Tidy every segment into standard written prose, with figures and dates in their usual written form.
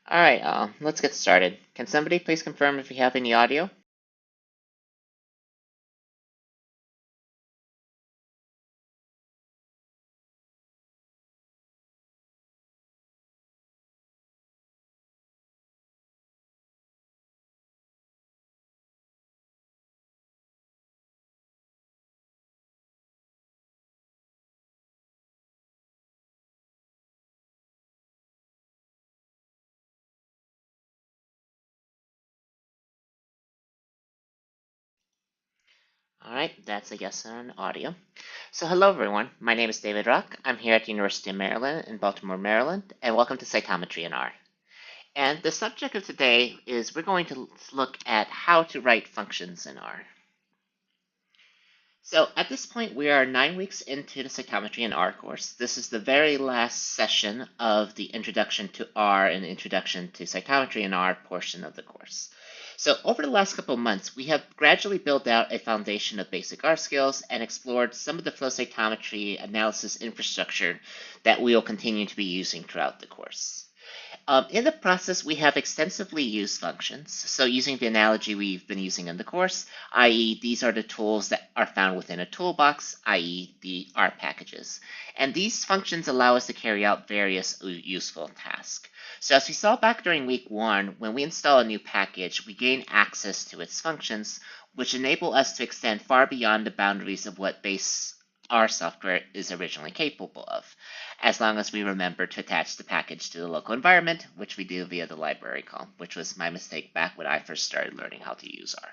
All right, let's get started. Can somebody please confirm if we have any audio? All right, that's a yes on audio. So hello everyone, my name is David Rock. I'm here at the University of Maryland in Baltimore, Maryland, and welcome to Cytometry in R. And the subject of today is we're going to look at how to write functions in R. So at this point, we are 9 weeks into the Cytometry in R course. This is the very last session of the Introduction to R and Introduction to Cytometry in R portion of the course. So over the last couple of months, we have gradually built out a foundation of basic R skills and explored some of the flow cytometry analysis infrastructure that we will continue to be using throughout the course. In the process, we have extensively used functions. So using the analogy we've been using in the course, i.e. these are the tools that are found within a toolbox, i.e. the R packages. And these functions allow us to carry out various useful tasks. So as we saw back during week 1, when we install a new package, we gain access to its functions, which enable us to extend far beyond the boundaries of what base R software is originally capable of, as long as we remember to attach the package to the local environment, which we do via the library call, which was my mistake back when I first started learning how to use R.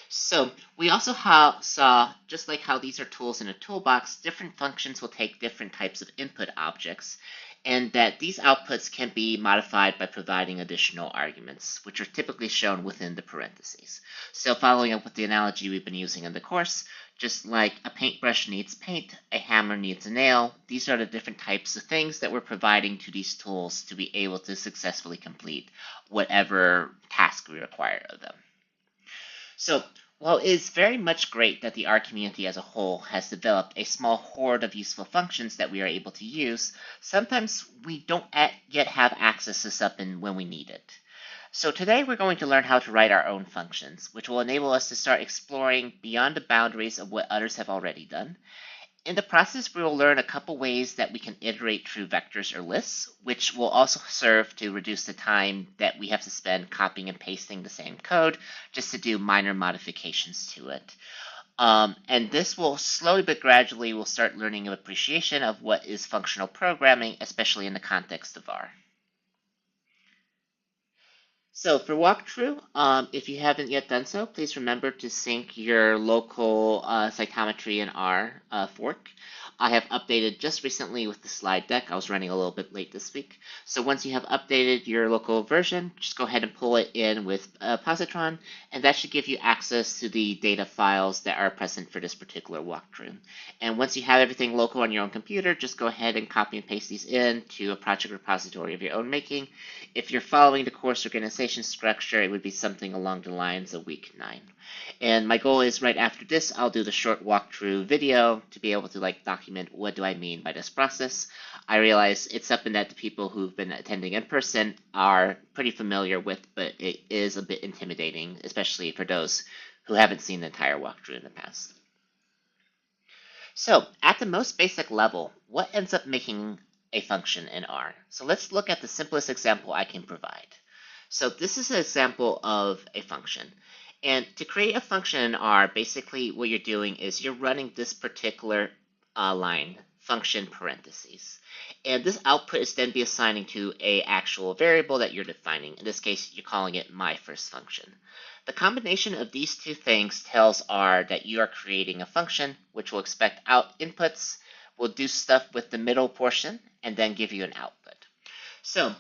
So we also saw, just like how these are tools in a toolbox, different functions will take different types of input objects, and that these outputs can be modified by providing additional arguments, which are typically shown within the parentheses. So following up with the analogy we've been using in the course, just like a paintbrush needs paint, a hammer needs a nail, these are the different types of things that we're providing to these tools to be able to successfully complete whatever task we require of them. So while it is very much great that the R community as a whole has developed a small horde of useful functions that we are able to use, sometimes we don't yet have access to something when we need it. So today we're going to learn how to write our own functions, which will enable us to start exploring beyond the boundaries of what others have already done. In the process, we will learn a couple ways that we can iterate through vectors or lists, which will also serve to reduce the time that we have to spend copying and pasting the same code just to do minor modifications to it. And this will slowly but gradually we'll start learning an appreciation of what is functional programming, especially in the context of R. So for walkthrough, if you haven't yet done so, please remember to sync your local cytometry and R fork. I have updated just recently with the slide deck. I was running a little bit late this week. So once you have updated your local version, just go ahead and pull it in with Positron, and that should give you access to the data files that are present for this particular walkthrough. And once you have everything local on your own computer, just go ahead and copy and paste these in to a project repository of your own making. If you're following the course organization structure, it would be something along the lines of week 9. And my goal is right after this, I'll do the short walkthrough video to be able to document what do I mean by this process. I realize it's something that the people who've been attending in person are pretty familiar with, but it is a bit intimidating, especially for those who haven't seen the entire walkthrough in the past. So at the most basic level, what ends up making a function in R? So let's look at the simplest example I can provide. So this is an example of a function. And to create a function in R, basically what you're doing is you're running this particular line, function parentheses. And this output is then be assigning to a actual variable that you're defining. In this case, you're calling it my first function. The combination of these two things tells R that you are creating a function which will expect out inputs, will do stuff with the middle portion, and then give you an output. So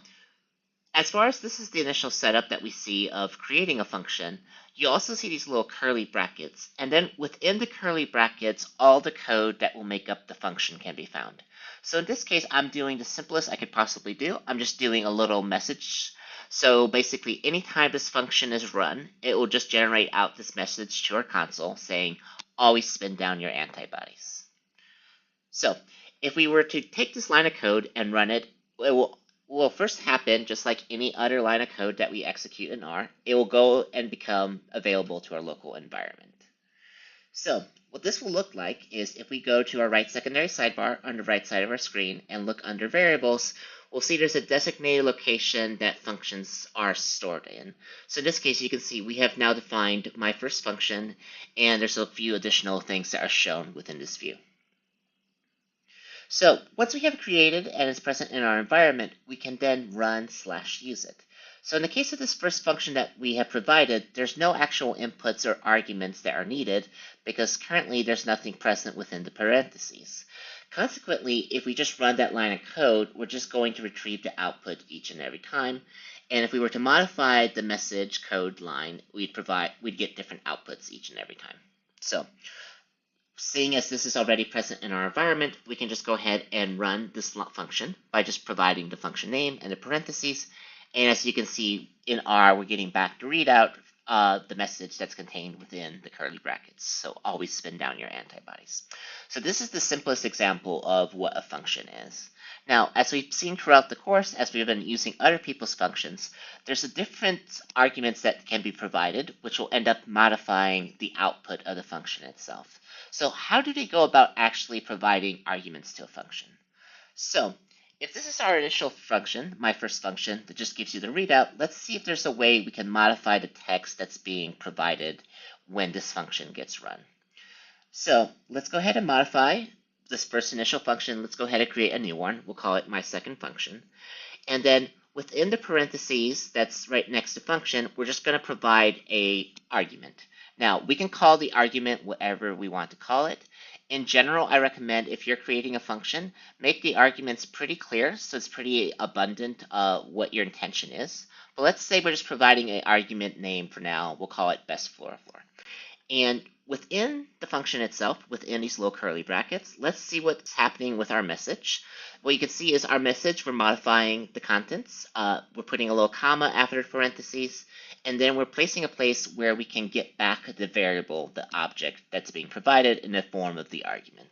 as far as this is the initial setup that we see of creating a function, you also see these little curly brackets. And then within the curly brackets, all the code that will make up the function can be found. So in this case, I'm doing the simplest I could possibly do. I'm just doing a little message. So basically, anytime this function is run, it will just generate out this message to our console saying, always spin down your antibodies. So if we were to take this line of code and run it, it will will first happen just like any other line of code that we execute in R. It will go and become available to our local environment. So what this will look like is if we go to our right secondary sidebar on the right side of our screen and look under variables, we'll see there's a designated location that functions are stored in. So in this case, you can see we have now defined my first function, and there's a few additional things that are shown within this view. So once we have created and is present in our environment, we can then run/use it. So in the case of this first function that we have provided, there's no actual inputs or arguments that are needed because currently there's nothing present within the parentheses. Consequently, if we just run that line of code, we're just going to retrieve the output each and every time. And if we were to modify the message code line, we'd get different outputs each and every time. So seeing as this is already present in our environment, we can just go ahead and run this function by just providing the function name and the parentheses. And as you can see in R, we're getting back the readout, the message that's contained within the curly brackets. So always spin down your antibodies. So this is the simplest example of what a function is. Now, as we've seen throughout the course, as we've been using other people's functions, there's a different arguments that can be provided, which will end up modifying the output of the function itself. So how do they go about actually providing arguments to a function? So if this is our initial function, my first function, that just gives you the readout, let's see if there's a way we can modify the text that's being provided when this function gets run. So let's go ahead and modify this first initial function. Let's go ahead and create a new one. We'll call it my second function. And then within the parentheses that's right next to function, we're just going to provide an argument. Now, we can call the argument whatever we want to call it. In general, I recommend if you're creating a function, make the arguments pretty clear so it's pretty abundant what your intention is. But let's say we're just providing an argument name for now. We'll call it best fluorophore. And within the function itself, within these little curly brackets, let's see what's happening with our message. What you can see is our message, we're modifying the contents. We're putting a little comma after the parentheses, and then we're placing a place where we can get back the variable, the object that's being provided in the form of the argument.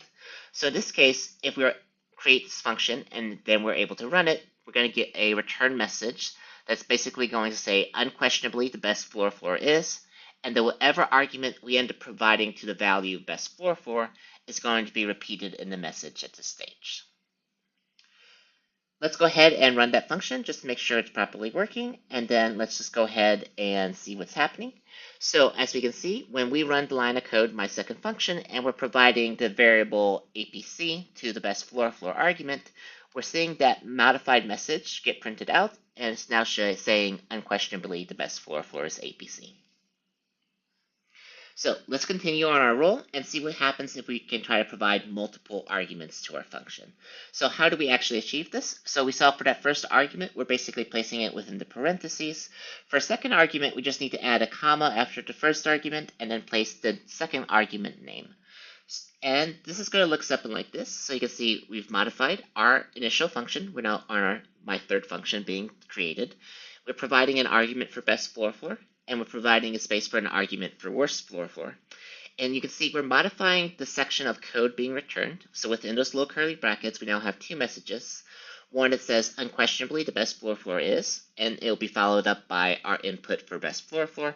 So in this case, if we create this function and then we're able to run it, we're going to get a return message that's basically going to say, unquestionably, the best fluorophore is, and that whatever argument we end up providing to the value best fluorophore is going to be repeated in the message at this stage. Let's go ahead and run that function just to make sure it's properly working, and then let's just go ahead and see what's happening. So as we can see, when we run the line of code, my second function, and we're providing the variable APC to the best fluorophore argument, we're seeing that modified message get printed out, and it's now saying unquestionably the best fluorophore is APC. So let's continue on our roll and see what happens if we can try to provide multiple arguments to our function. So how do we actually achieve this? So we saw for that first argument, we're basically placing it within the parentheses. For a second argument, we just need to add a comma after the first argument and then place the second argument name. And this is going to look something like this. So you can see we've modified our initial function. We're now on my third function being created. We're providing an argument for best fluorophore, and we're providing a space for an argument for worst fluorophore. And you can see we're modifying the section of code being returned. So within those little curly brackets, we now have two messages. One that says unquestionably the best fluorophore is, and it'll be followed up by our input for best fluorophore.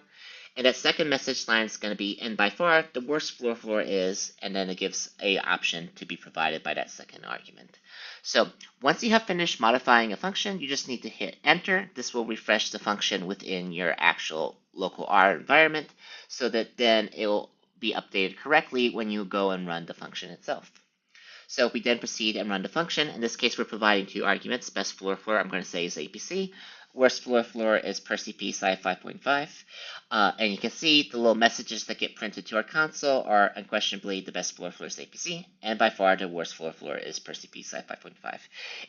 And that second message line is going to be, and by far the worst fluorophore is, and then it gives a option to be provided by that second argument. So once you have finished modifying a function, you just need to hit enter. This will refresh the function within your actual local R environment so that then it will be updated correctly when you go and run the function itself. So if we then proceed and run the function, in this case we're providing two arguments. Best fluorophore I'm going to say is APC. Worst fluorophore is purrr Sci 5.5. And you can see the little messages that get printed to our console are unquestionably the best fluorophore is APC, and by far the worst fluorophore is purrr Sci 5.5.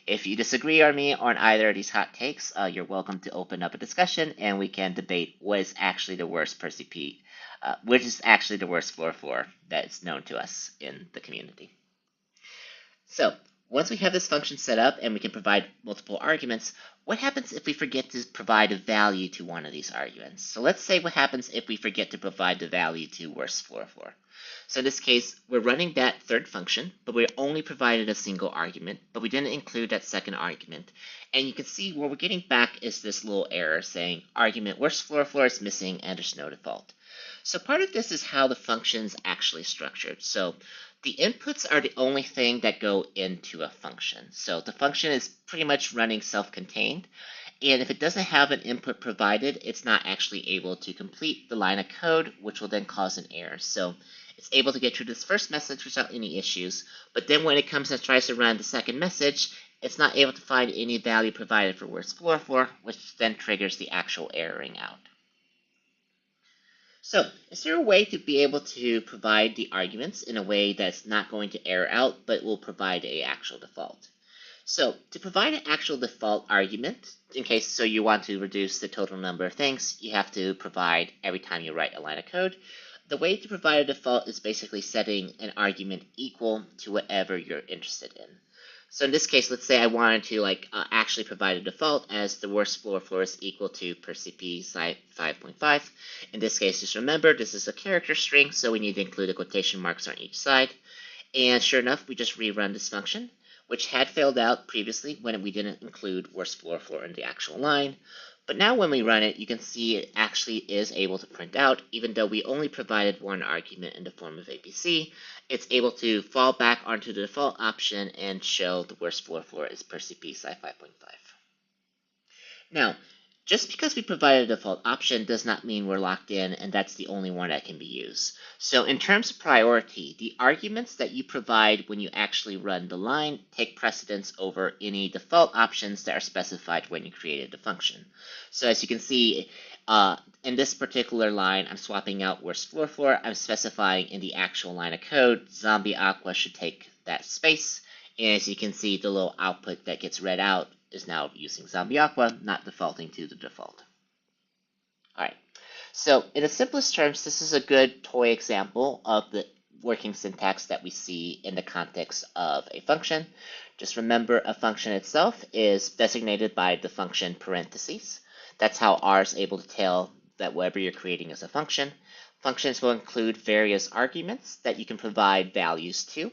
If you disagree with me on either of these hot takes, you're welcome to open up a discussion and we can debate what is actually the worst purrr, which is actually the worst fluorophore that is known to us in the community. So Once we have this function set up and we can provide multiple arguments, what happens if we forget to provide a value to one of these arguments? So let's say what happens if we forget to provide the value to worst floor floor. So in this case, we're running that third function, but we only provided a single argument, but we didn't include that second argument. And you can see what we're getting back is this little error saying argument worst floor floor is missing and there's no default. So part of this is how the function is actually structured. So the inputs are the only thing that go into a function. So the function is pretty much running self-contained. And if it doesn't have an input provided, it's not actually able to complete the line of code, which will then cause an error. So it's able to get through this first message without any issues. But then when it comes and tries to run the second message, it's not able to find any value provided for worst floor floor, which then triggers the actual erroring out. So, is there a way to be able to provide the arguments in a way that's not going to error out, but will provide an actual default? So, to provide an actual default argument, in case so you want to reduce the total number of things you have to provide every time you write a line of code, the way to provide a default is basically setting an argument equal to whatever you're interested in. So in this case, let's say I wanted to actually provide a default as the worst floor floor is equal to purrr 5.5. In this case, just remember this is a character string, so we need to include the quotation marks on each side. And sure enough, we just rerun this function, which had failed out previously when we didn't include worst floor floor in the actual line. But now when we run it, you can see it actually is able to print out, even though we only provided one argument in the form of ABC. It's able to fall back onto the default option and show the worst floor floor is purrr 5.5. Now, just because we provided a default option does not mean we're locked in and that's the only one that can be used. So in terms of priority, the arguments that you provide when you actually run the line take precedence over any default options that are specified when you created the function. So as you can see, in this particular line, I'm swapping out worst floor floor. I'm specifying in the actual line of code, zombie aqua should take that space. And as you can see, the little output that gets read out is now using zombie aqua, not defaulting to the default. Alright, so in the simplest terms, this is a good toy example of the working syntax that we see in the context of a function. Just remember, a function itself is designated by the function parentheses. That's how R is able to tell that whatever you're creating is a function. Functions will include various arguments that you can provide values to.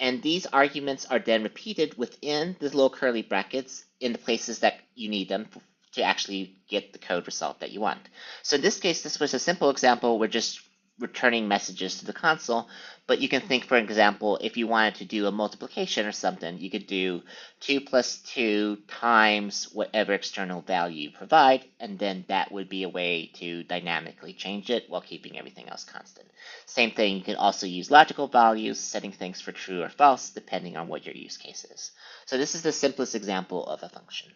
And these arguments are then repeated within the little curly brackets in the places that you need them to actually get the code result that you want. So in this case, this was a simple example. We're just returning messages to the console. But you can think, for example, if you wanted to do a multiplication or something, you could do 2 plus 2 times whatever external value you provide, and then that would be a way to dynamically change it while keeping everything else constant. Same thing, you can also use logical values, setting things for true or false, depending on what your use case is. So this is the simplest example of a function.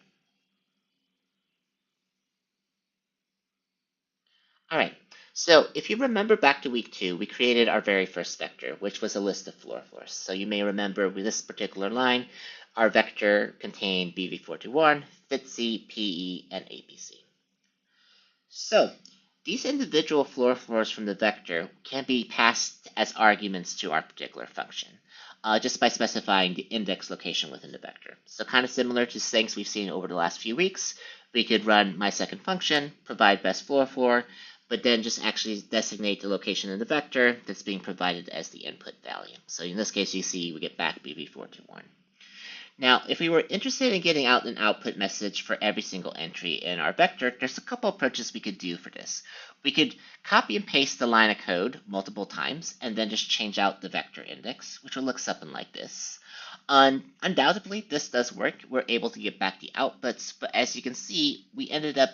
All right, so if you remember back to week 2, we created our very first vector, which was a list of floor floors. So you may remember with this particular line, our vector contained BV421, FITC, PE, and APC. So these individual floor floors from the vector can be passed as arguments to our particular function, just by specifying the index location within the vector. So kind of similar to things we've seen over the last few weeks, we could run my second function, provide best floor floor, but then just actually designate the location of the vector that's being provided as the input value. So in this case, you see we get back BB421. Now, if we were interested in getting out an output message for every single entry in our vector, there's a couple approaches we could do for this. We could copy and paste the line of code multiple times and then just change out the vector index, which will look something like this. Undoubtedly, this does work. We're able to get back the outputs, but as you can see, we ended up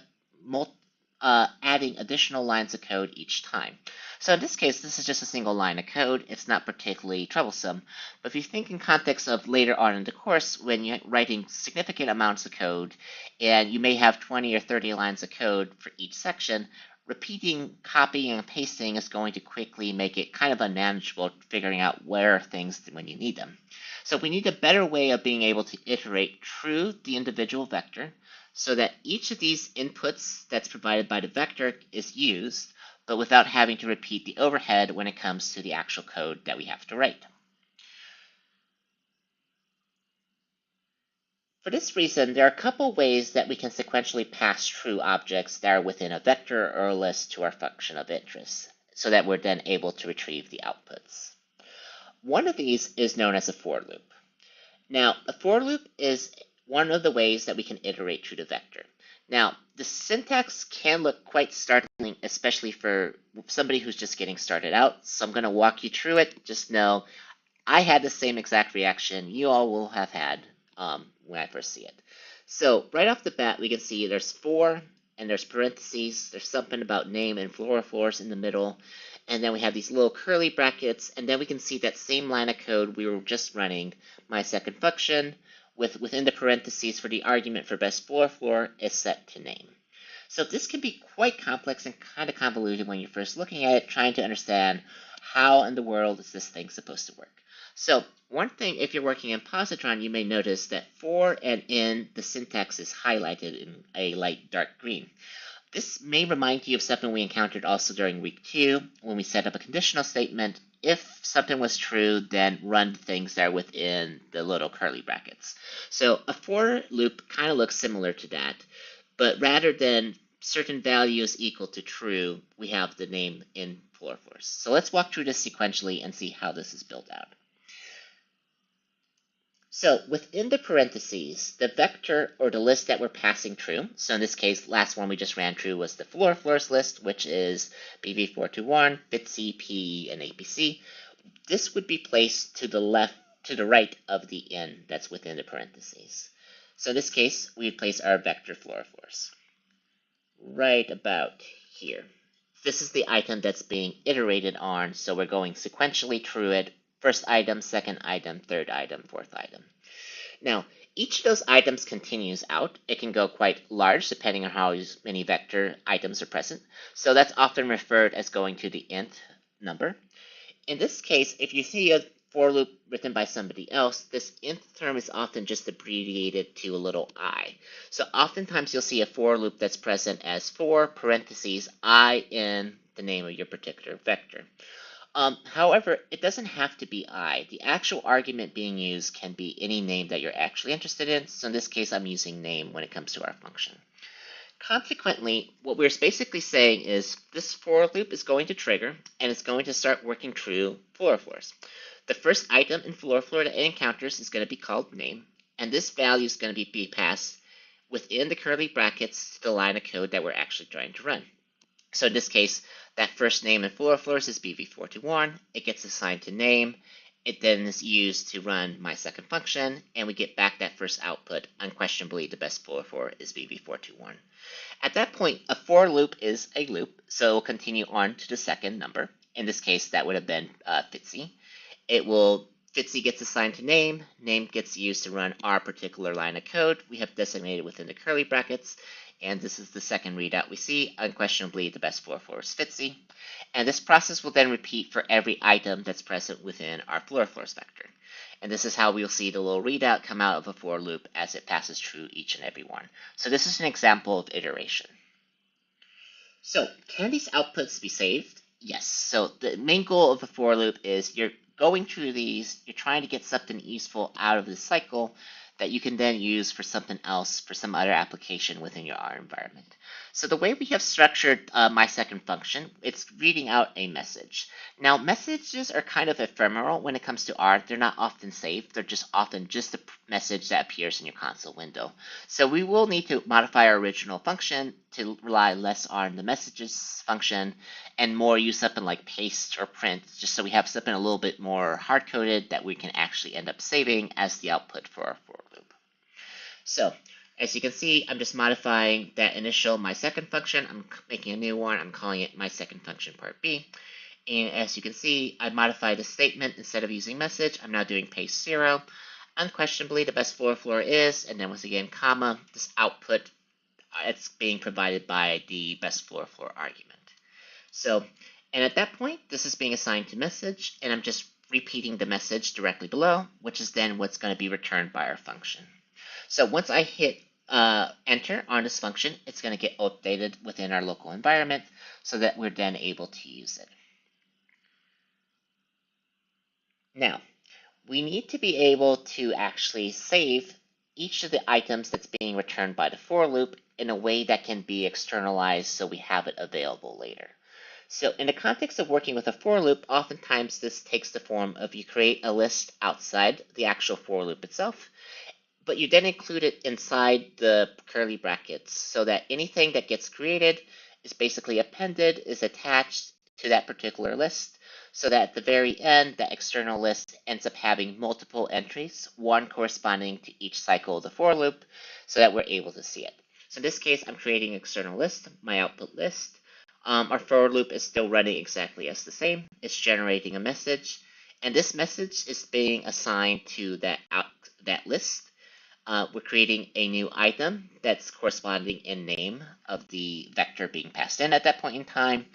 adding additional lines of code each time. So in this case, this is just a single line of code. It's not particularly troublesome. But if you think in context of later on in the course, when you're writing significant amounts of code, and you may have 20 or 30 lines of code for each section, repeating copying and pasting is going to quickly make it kind of unmanageable figuring out where are things when you need them. So we need a better way of being able to iterate through the individual vector, so that each of these inputs that's provided by the vector is used, but without having to repeat the overhead when it comes to the actual code that we have to write. For this reason, there are a couple ways that we can sequentially pass true objects that are within a vector or a list to our function of interest, so that we're then able to retrieve the outputs. One of these is known as a for loop. Now, a for loop is one of the ways that we can iterate through the vector. Now, the syntax can look quite startling, especially for somebody who's just getting started out, so I'm going to walk you through it. Just know I had the same exact reaction you all will have had when I first see it. So right off the bat, we can see there's for, and there's parentheses, there's something about name and fluorophores in the middle, and then we have these little curly brackets, and then we can see that same line of code we were just running, my second function, within the parentheses for the argument for best fluorophore is set to name. So this can be quite complex and kind of convoluted when you're first looking at it, trying to understand how in the world is this thing supposed to work. So one thing, if you're working in positron, you may notice that for and in the syntax is highlighted in a light dark green. This may remind you of something we encountered also during week 2 when we set up a conditional statement. If something was true, then run things that are within the little curly brackets. So a for loop kind of looks similar to that, but rather than certain values equal to true, we have the name in fluorophores. So let's walk through this sequentially and see how this is built out. So within the parentheses, the vector or the list that we're passing through, so in this case, last one we just ran through was the fluorophores list, which is BV421, FITC, PE, and APC. This would be placed to the left, to the right of the N that's within the parentheses. So in this case, we place our vector fluorophores right about here. This is the item that's being iterated on, so we're going sequentially through it. First item, second item, third item, fourth item. Now, each of those items continues out. It can go quite large depending on how many vector items are present. So that's often referred as going to the nth number. In this case, if you see a for loop written by somebody else, this nth term is often just abbreviated to a little I. So oftentimes you'll see a for loop that's present as for parentheses I in the name of your particular vector. However, it doesn't have to be I. The actual argument being used can be any name that you're actually interested in. So in this case, I'm using name when it comes to our function. Consequently, what we're basically saying is this for loop is going to trigger, and it's going to start working through fluorophores. The first item in fluorophore that it encounters is going to be called name, and this value is going to be passed within the curly brackets to the line of code that we're actually trying to run. So in this case, that first name in fluorophores is BV421. It gets assigned to name. It then is used to run my second function, and we get back that first output. Unquestionably, the best fluorophore is BV421. At that point, a for loop is a loop, so it will continue on to the second number. In this case, that would have been FITC. FITC gets assigned to name. Name gets used to run our particular line of code we have designated within the curly brackets. And this is the second readout we see. Unquestionably, the best fluorophore is FITC. And this process will then repeat for every item that's present within our fluorophores vector. And this is how we'll see the little readout come out of a for loop as it passes through each and every one. So this is an example of iteration. So can these outputs be saved? Yes. So the main goal of a for loop is you're going through these, you're trying to get something useful out of the cycle that you can then use for something else, for some other application within your R environment. So the way we have structured my second function, it's reading out a message. Now, messages are kind of ephemeral when it comes to R. They're not often saved. They're just often just a message that appears in your console window. So we will need to modify our original function to rely less on the messages function and more use something like paste or print, just so we have something a little bit more hard-coded that we can actually end up saving as the output for our for loop. So as you can see, I'm just modifying that initial my second function. I'm making a new one. I'm calling it my second function part B. And as you can see, I modified the statement. Instead of using message, I'm now doing paste 0. Unquestionably, the best fluorophore is, and then once again, comma, this output, it's being provided by the best fluorophore argument. So, and at that point, this is being assigned to message, and I'm just repeating the message directly below, which is then what's going to be returned by our function. So once I hit enter on this function, it's going to get updated within our local environment so that we're then able to use it. Now, we need to be able to actually save each of the items that's being returned by the for loop in a way that can be externalized so we have it available later. So in the context of working with a for loop, oftentimes this takes the form of you create a list outside the actual for loop itself, but you then include it inside the curly brackets so that anything that gets created is basically appended, is attached to that particular list, so that at the very end, that external list ends up having multiple entries, one corresponding to each cycle of the for loop, so that we're able to see it. So in this case, I'm creating an external list, my output list. Our for loop is still running exactly as the same. It's generating a message, and this message is being assigned to that list. We're creating a new item that's corresponding in name of the vector being passed in at that point in time.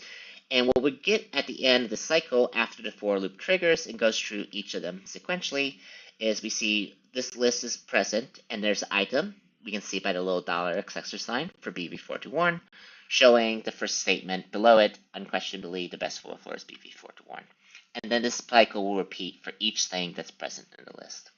And what we get at the end of the cycle after the for loop triggers and goes through each of them sequentially is we see this list is present and there's an item. We can see by the little $x sign for BV421 showing the first statement below it, unquestionably the best for floor is BV421. And then this cycle will repeat for each thing that's present in the list.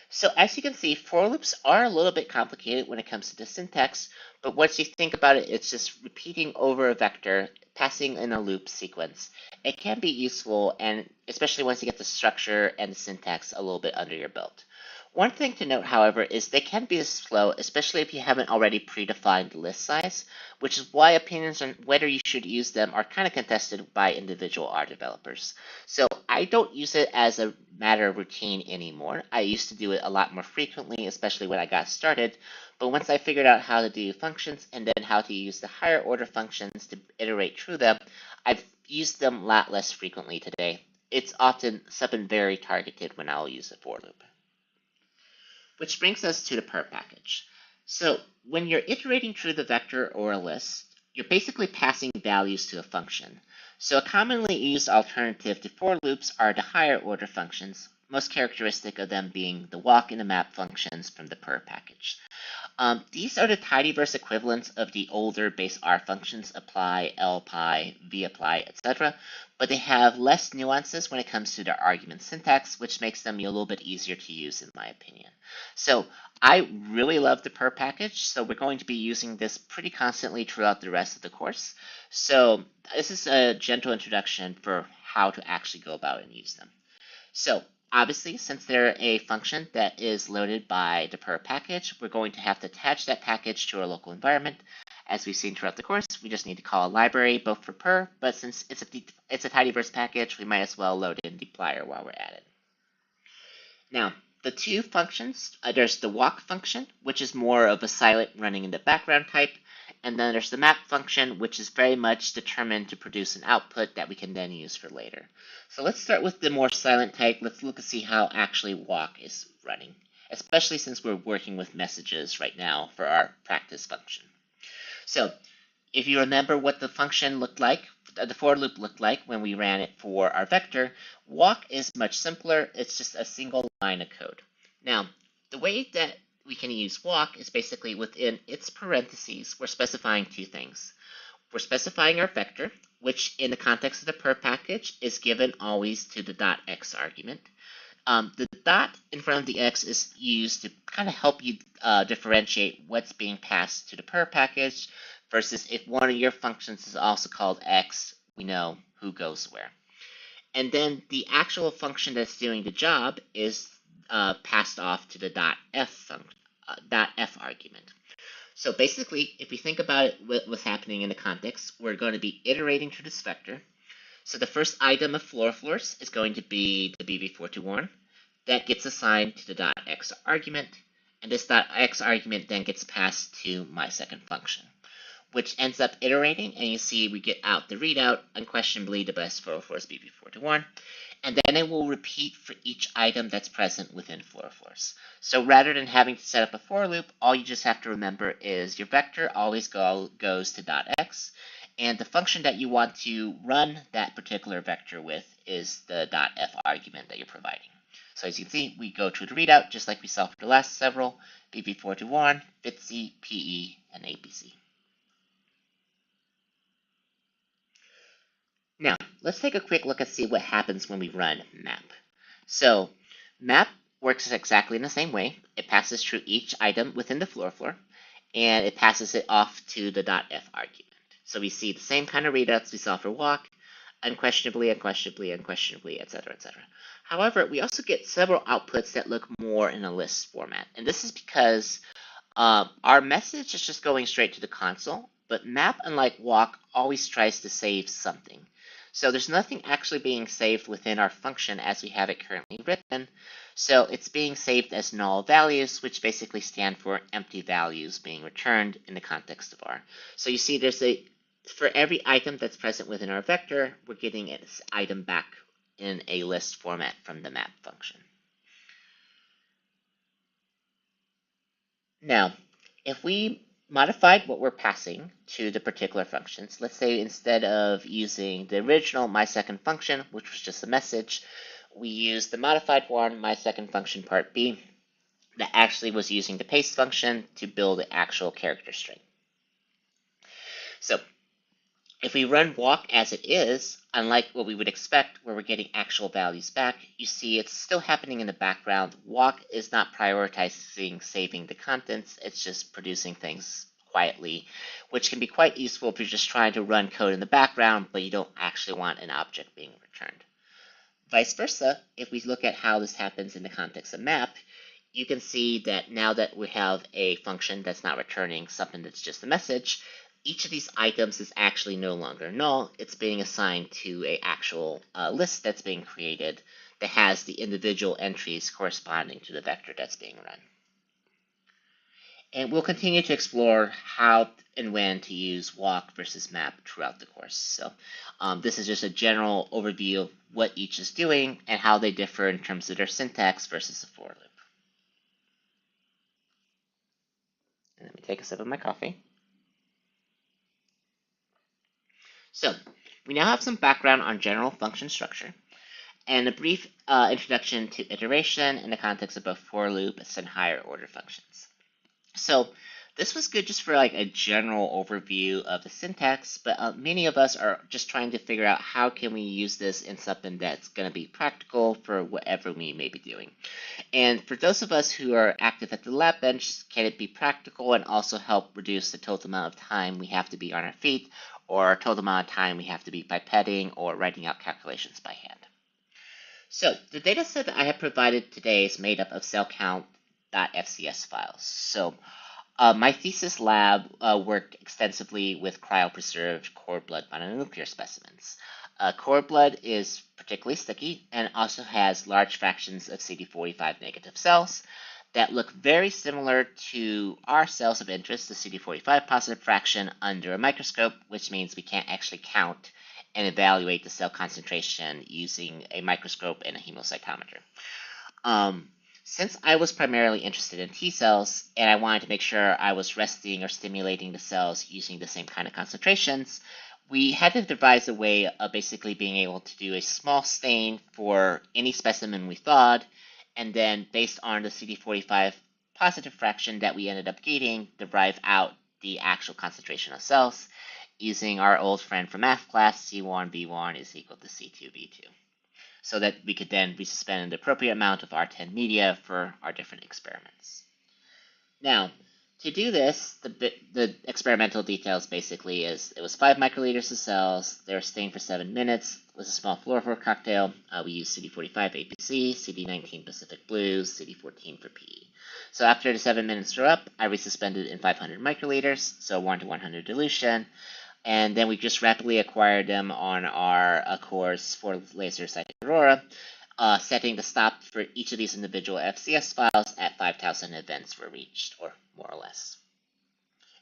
So as you can see, for loops are a little bit complicated when it comes to the syntax, but once you think about it, it's just repeating over a vector, passing in a loop sequence. It can be useful, and especially once you get the structure and the syntax a little bit under your belt. One thing to note, however, is they can be slow, especially if you haven't already predefined the list size, which is why opinions on whether you should use them are kind of contested by individual R developers. So I don't use it as a matter of routine anymore. I used to do it a lot more frequently, especially when I got started, but once I figured out how to do functions and then how to use the higher order functions to iterate through them, I've used them a lot less frequently today. It's often something very targeted when I'll use a for loop. Which brings us to the purrr package. So when you're iterating through the vector or a list, you're basically passing values to a function. So a commonly used alternative to for loops are the higher order functions, most characteristic of them being the walk and the map functions from the purrr package. These are the tidyverse equivalents of the older base R functions, apply, lapply, vapply, etc., but they have less nuances when it comes to their argument syntax, which makes them a little bit easier to use in my opinion. So I really love the purrr package, so we're going to be using this pretty constantly throughout the rest of the course. So this is a gentle introduction for how to actually go about and use them. So obviously, since they're a function that is loaded by the purrr package, we're going to have to attach that package to our local environment. As we've seen throughout the course, we just need to call a library both for purrr, but since it's a tidyverse package, we might as well load in dplyr while we're at it. Now, the two functions, there's the walk function, which is more of a silent running in the background type, and then there's the map function, which is very much determined to produce an output that we can then use for later. So let's start with the more silent type. Let's look and see how actually walk is running, especially since we're working with messages right now for our practice function. So if you remember what the function looked like, the for loop looked like when we ran it for our vector, walk is much simpler. It's just a single line of code. Now, the way that we can use walk is basically within its parentheses, we're specifying two things. We're specifying our vector, which in the context of the purrr package is given always to the .x argument. The dot in front of the x is used to kind of help you differentiate what's being passed to the purrr package versus if one of your functions is also called x, we know who goes where. And then the actual function that's doing the job is passed off to the .f argument. So basically, if we think about it, what's happening in the context, we're going to be iterating through this vector. So the first item of floors is going to be the BV421. That gets assigned to the .x argument, and this .x argument then gets passed to my second function, which ends up iterating, and you see we get out the readout, unquestionably the best for is BV421, and then it will repeat for each item that's present within floors. So rather than having to set up a for loop, all you just have to remember is your vector always goes to .x, and the function that you want to run that particular vector with is the .f argument that you're providing. So as you can see, we go through the readout just like we saw for the last several, BV421, FITC, PE, and APC. Now, let's take a quick look and see what happens when we run map. So map works exactly in the same way. It passes through each item within the floor, and it passes it off to the .f argument. So we see the same kind of readouts we saw for walk, unquestionably, unquestionably, unquestionably, etc., etc. However, we also get several outputs that look more in a list format, and this is because our message is just going straight to the console, but map, unlike walk, always tries to save something. So there's nothing actually being saved within our function as we have it currently written. So it's being saved as null values, which basically stand for empty values being returned in the context of R. So you see for every item that's present within our vector, we're getting its item back in a list format from the map function. Now, if we modified what we're passing to the particular functions, let's say instead of using the original mySecond function, which was just a message, we used the modified one, mySecond function part B, that actually was using the paste function to build the actual character string. So if we run walk as it is, unlike what we would expect where we're getting actual values back, you see it's still happening in the background. Walk is not prioritizing saving the contents, it's just producing things quietly, which can be quite useful if you're just trying to run code in the background, but you don't actually want an object being returned. Vice versa, if we look at how this happens in the context of map, you can see that now that we have a function that's not returning something that's just a message, each of these items is actually no longer null. It's being assigned to an actual list that's being created that has the individual entries corresponding to the vector that's being run. And we'll continue to explore how and when to use walk versus map throughout the course. So this is just a general overview of what each is doing and how they differ in terms of their syntax versus a for loop. And let me take a sip of my coffee. So we now have some background on general function structure and a brief introduction to iteration in the context of both for loops and higher order functions. So this was good just for like a general overview of the syntax, but many of us are just trying to figure out how can we use this in something that's going to be practical for whatever we may be doing. And for those of us who are active at the lab bench, can it be practical and also help reduce the total amount of time we have to be on our feet, or total amount of time we have to be pipetting or writing out calculations by hand? So the data set that I have provided today is made up of cell count.fcs files. So my thesis lab worked extensively with cryopreserved cord blood mononuclear specimens. Cord blood is particularly sticky and also has large fractions of CD45 negative cells that look very similar to our cells of interest, the CD45 positive fraction, under a microscope, which means we can't actually count and evaluate the cell concentration using a microscope and a hemocytometer. Since I was primarily interested in T cells and I wanted to make sure I was resting or stimulating the cells using the same kind of concentrations, we had to devise a way of basically being able to do a small stain for any specimen we thawed, and then based on the CD45 positive fraction that we ended up getting, derive out the actual concentration of cells using our old friend from math class, C1V1 is equal to C2V2. So that we could then resuspend the appropriate amount of R10 media for our different experiments. Now, to do this, the experimental details basically is it was 5 microliters of cells, they were stained for 7 minutes, it was a small fluorophore cocktail, we used CD45 APC, CD19 Pacific Blue, CD14 for PE. So after the 7 minutes were up, I resuspended in 500 microliters, so 1 to 100 dilution, and then we just rapidly acquired them on our course for laser Cytometry Aurora, setting the stop for each of these individual FCS files at 5,000 events were reached, or more or less.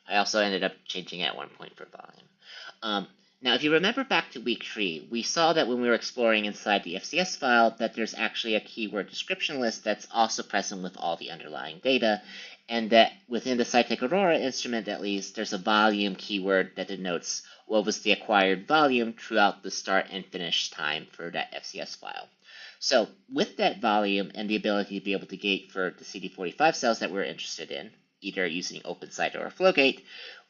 I also ended up changing at one point for volume. Now, if you remember back to week 3, we saw that when we were exploring inside the FCS file that there's actually a keyword description list that's also present with all the underlying data, and that within the Cytometry Aurora instrument, at least, there's a volume keyword that denotes what was the acquired volume throughout the start and finish time for that FCS file. So with that volume and the ability to be able to gate for the CD45 cells that we're interested in, either using OpenCyto or FlowGate,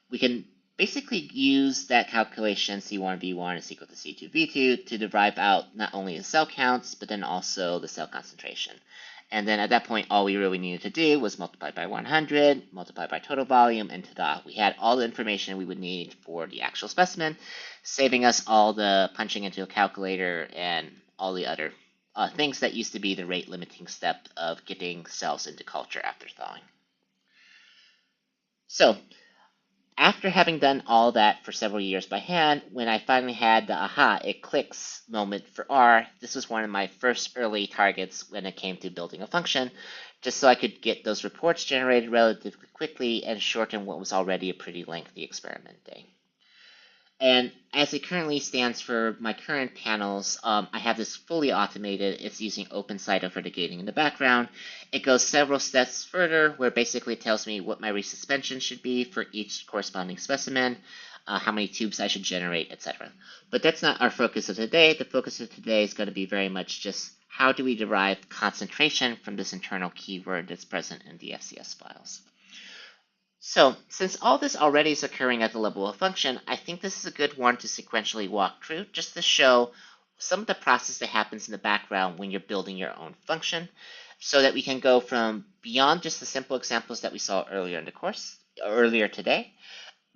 we can basically use that calculation C1V1 is equal to C2V2 to derive out not only the cell counts, but then also the cell concentration. And then at that point, all we really needed to do was multiply by 100, multiply by total volume, and ta-da, we had all the information we would need for the actual specimen, saving us all the punching into a calculator and all the other things that used to be the rate limiting step of getting cells into culture after thawing. So, after having done all that for several years by hand, when I finally had the aha, it clicks moment for R, this was one of my first early targets when it came to building a function, just so I could get those reports generated relatively quickly and shorten what was already a pretty lengthy experiment day. And as it currently stands for my current panels, I have this fully automated. It's using OpenCyto for the gating in the background. It goes several steps further, where basically it tells me what my resuspension should be for each corresponding specimen, how many tubes I should generate, etc. But that's not our focus of today. The focus of today is going to be very much just how do we derive concentration from this internal keyword that's present in the FCS files. So, since all this already is occurring at the level of function, I think this is a good one to sequentially walk through, just to show some of the process that happens in the background when you're building your own function, so that we can go from beyond just the simple examples that we saw earlier in the course, earlier today,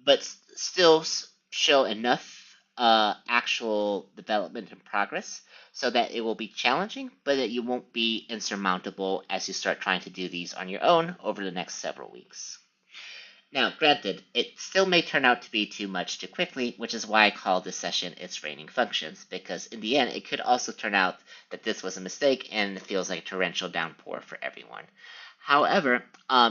but still show enough actual development and progress so that it will be challenging, but that you won't be insurmountable as you start trying to do these on your own over the next several weeks. Now, granted, it still may turn out to be too much too quickly, which is why I call this session It's Raining Functions, because in the end, it could also turn out that this was a mistake and it feels like a torrential downpour for everyone. However,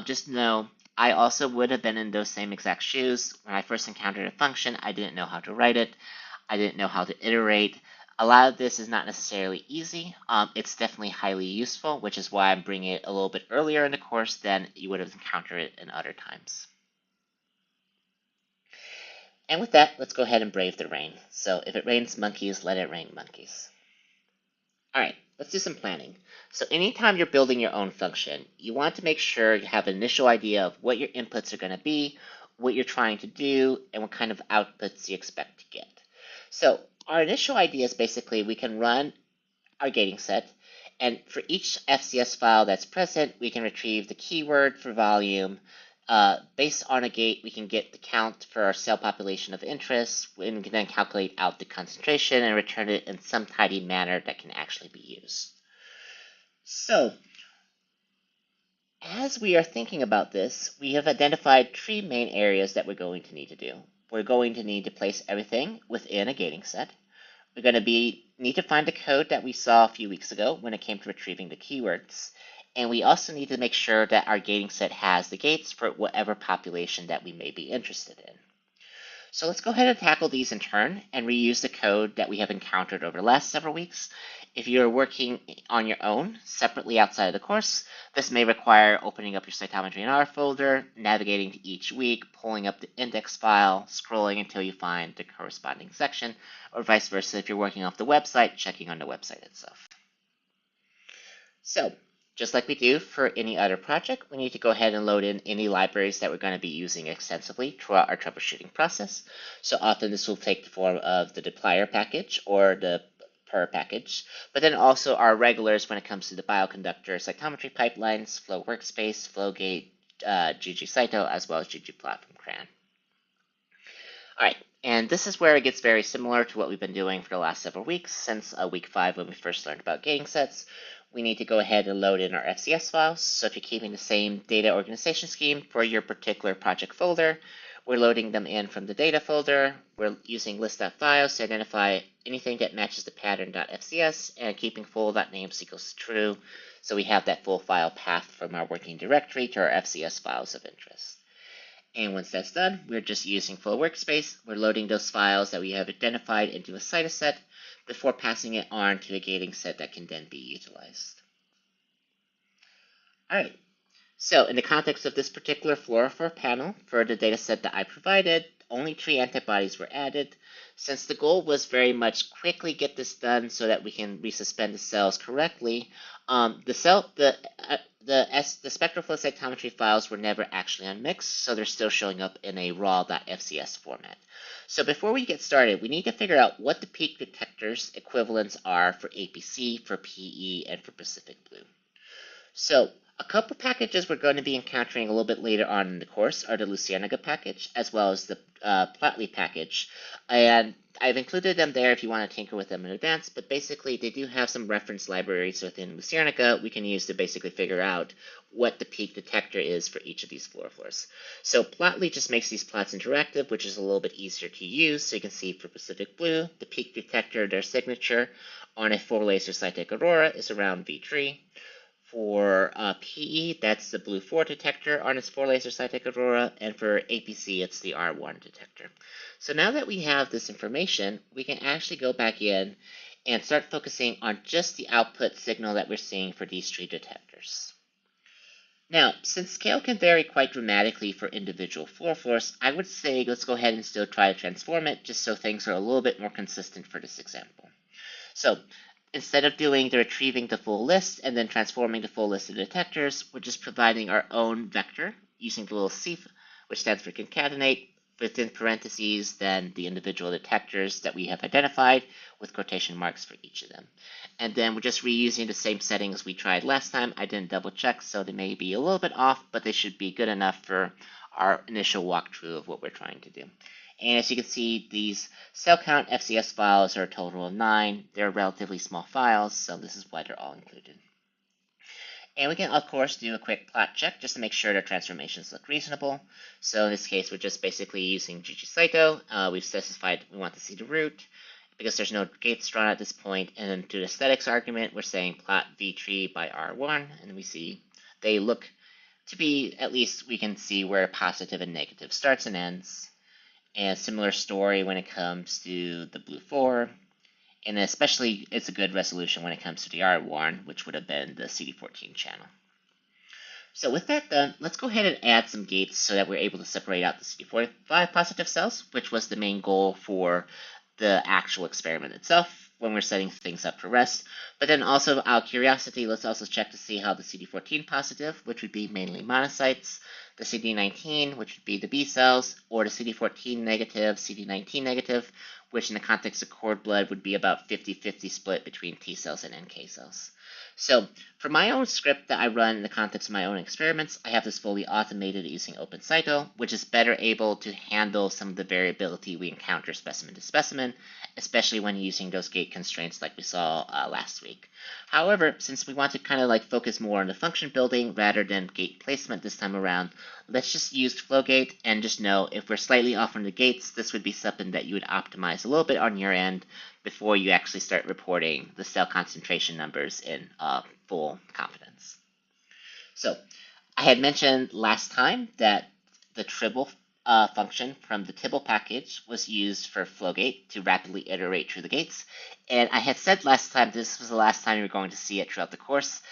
just know I also would have been in those same exact shoes. When I first encountered a function, I didn't know how to write it. I didn't know how to iterate. A lot of this is not necessarily easy. It's definitely highly useful, which is why I'm bringing it a little bit earlier in the course than you would have encountered it in other times. And with that, let's go ahead and brave the rain. So if it rains monkeys, let it rain monkeys. Alright, let's do some planning. So anytime you're building your own function, you want to make sure you have an initial idea of what your inputs are going to be, what you're trying to do, and what kind of outputs you expect to get. So our initial idea is basically we can run our gating set, and for each FCS file that's present, we can retrieve the keyword for volume. Based on a gate, we can get the count for our cell population of interest, and we can then calculate out the concentration and return it in some tidy manner that can actually be used. So, as we are thinking about this, we have identified three main areas that we're going to need to do. We're going to need to place everything within a gating set. We're going to need to find the code that we saw a few weeks ago when it came to retrieving the keywords. And we also need to make sure that our gating set has the gates for whatever population that we may be interested in. So let's go ahead and tackle these in turn and reuse the code that we have encountered over the last several weeks. If you're working on your own, separately outside of the course, this may require opening up your Cytometry in R folder, navigating to each week, pulling up the index file, scrolling until you find the corresponding section, or vice versa if you're working off the website, checking on the website itself. So, just like we do for any other project, we need to go ahead and load in any libraries that we're going to be using extensively throughout our troubleshooting process. So often this will take the form of the dplyr package or the purrr package, but then also our regulars when it comes to the bioconductor cytometry pipelines, flow workspace, flowgate, ggcyto, as well as ggplot from CRAN. All right, and this is where it gets very similar to what we've been doing for the last several weeks since week 5 when we first learned about gating sets. We need to go ahead and load in our FCS files. So if you're keeping the same data organization scheme for your particular project folder, we're loading them in from the data folder. We're using list.files to identify anything that matches the pattern.fcs and keeping full.names equals true. So we have that full file path from our working directory to our FCS files of interest. And once that's done, we're just using flow workspace. We're loading those files that we have identified into a cytoset before passing it on to a gating set that can then be utilized. All right, so in the context of this particular fluorophore panel, for the data set that I provided, only 3 antibodies were added. Since the goal was very much quickly get this done so that we can resuspend the cells correctly, the spectral flow cytometry files were never actually unmixed, so they're still showing up in a raw.fcs format. So before we get started, we need to figure out what the peak detectors equivalents are for APC, for PE, and for Pacific Blue. So a couple packages we're going to be encountering a little bit later on in the course are the Oceania package as well as the Plotly package. And I've included them there if you want to tinker with them in advance, but basically they do have some reference libraries within Oceania we can use to basically figure out what the peak detector is for each of these fluorophores. So Plotly just makes these plots interactive, which is a little bit easier to use. So you can see for Pacific Blue, the peak detector, their signature on a 4-laser Cytec Aurora is around V3. For PE, that's the blue 4 detector on its 4-laser Cytec Aurora, and for APC, it's the R1 detector. So now that we have this information, we can actually go back in and start focusing on just the output signal that we're seeing for these 3 detectors. Now, since scale can vary quite dramatically for individual fluorophores, I would say let's go ahead and still try to transform it just so things are a little bit more consistent for this example. So instead of doing the retrieving the full list and then transforming the full list of detectors, we're just providing our own vector using the little C, which stands for concatenate, within parentheses, then the individual detectors that we have identified with quotation marks for each of them. And then we're just reusing the same settings we tried last time. I didn't double check, so they may be a little bit off, but they should be good enough for our initial walkthrough of what we're trying to do. And as you can see, these cell count FCS files are a total of 9. They're relatively small files, so this is why they're all included. And we can, of course, do a quick plot check just to make sure the transformations look reasonable. So in this case, we're just basically using ggcyto. We've specified we want to see the root because there's no gates drawn at this point. And then to the aesthetics argument, we're saying plot V3 by R1, and we see they look to be, at least we can see where positive and negative starts and ends. And similar story when it comes to the blue 4, and especially it's a good resolution when it comes to the R1, which would have been the CD14 channel. So with that done, let's go ahead and add some gates so that we're able to separate out the CD45 positive cells, which was the main goal for the actual experiment itself when we're setting things up for rest. But then also out of curiosity, let's also check to see how the CD14 positive, which would be mainly monocytes, the CD19, which would be the B cells, or the CD14 negative, CD19 negative, which in the context of cord blood would be about 50-50 split between T cells and NK cells. So for my own script that I run in the context of my own experiments, I have this fully automated using OpenCyto, which is better able to handle some of the variability we encounter specimen to specimen, especially when using those gate constraints like we saw last week. However, since we want to kind of like focus more on the function building rather than gate placement this time around, let's just use flowgate and just know if we're slightly off on the gates, this would be something that you would optimize a little bit on your end before you actually start reporting the cell concentration numbers in full confidence. So I had mentioned last time that the tribble function from the Tibble package was used for flowgate to rapidly iterate through the gates. And I had said last time this was the last time you were going to see it throughout the course.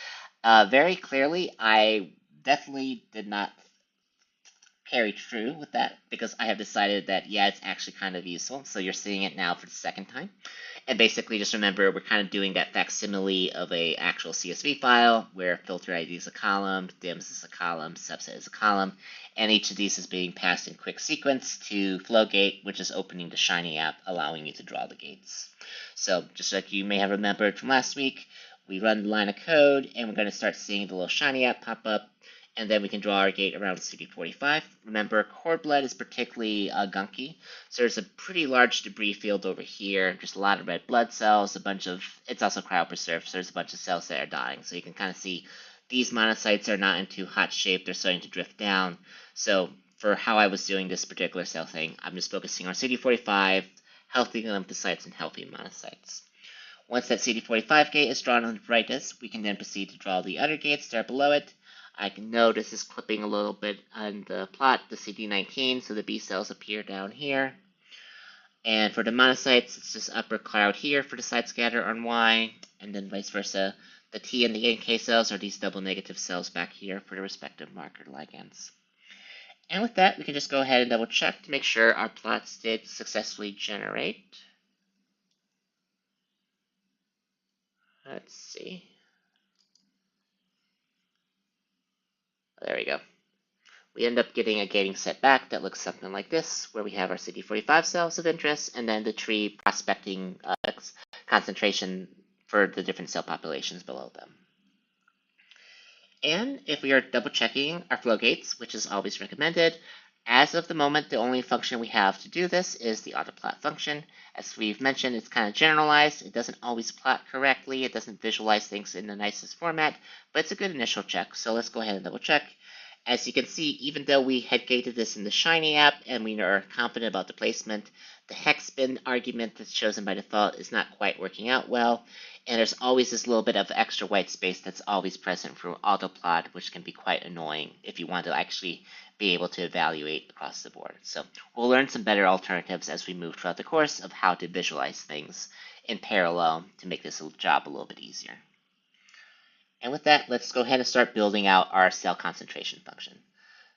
Very clearly, I definitely did not carry through with that because I have decided that, yeah, it's actually kind of useful. So you're seeing it now for the second time. And basically, just remember, we're kind of doing that facsimile of a actual CSV file where filter ID is a column, dims is a column, subset is a column, and each of these is being passed in quick sequence to flowgate, which is opening the Shiny app, allowing you to draw the gates. So just like you may have remembered from last week, we run the line of code, and we're going to start seeing the little Shiny app pop up, and then we can draw our gate around CD45. Remember, cord blood is particularly gunky, so there's a pretty large debris field over here, just a lot of red blood cells, it's also cryopreserved, so there's a bunch of cells that are dying. So you can kind of see these monocytes are not in too hot shape, they're starting to drift down. So for how I was doing this particular cell thing, I'm just focusing on CD45, healthy lymphocytes, and healthy monocytes. Once that CD45 gate is drawn on the brightest, we can then proceed to draw the other gates that are below it. I can know this is clipping a little bit on the plot, the CD19, so the B cells appear down here. And for the monocytes, it's just upper cloud here for the side scatter on Y, and then vice versa. The T and the NK cells are these double negative cells back here for the respective marker ligands. And with that, we can just go ahead and double check to make sure our plots did successfully generate. Let's see. There we go. We end up getting a gating set back that looks something like this, where we have our CD45 cells of interest, and then the tree prospecting concentration for the different cell populations below them. And if we are double checking our flow gates, which is always recommended, as of the moment, the only function we have to do this is the autoplot function. As we've mentioned, it's kind of generalized. It doesn't always plot correctly. It doesn't visualize things in the nicest format, but it's a good initial check. So let's go ahead and double check. As you can see, even though we had gated this in the Shiny app and we are confident about the placement, the hex bin argument that's chosen by default is not quite working out well, and there's always this little bit of extra white space that's always present for autoplot, which can be quite annoying if you want to actually be able to evaluate across the board. So we'll learn some better alternatives as we move throughout the course of how to visualize things in parallel to make this job a little bit easier. And with that, let's go ahead and start building out our cell concentration function.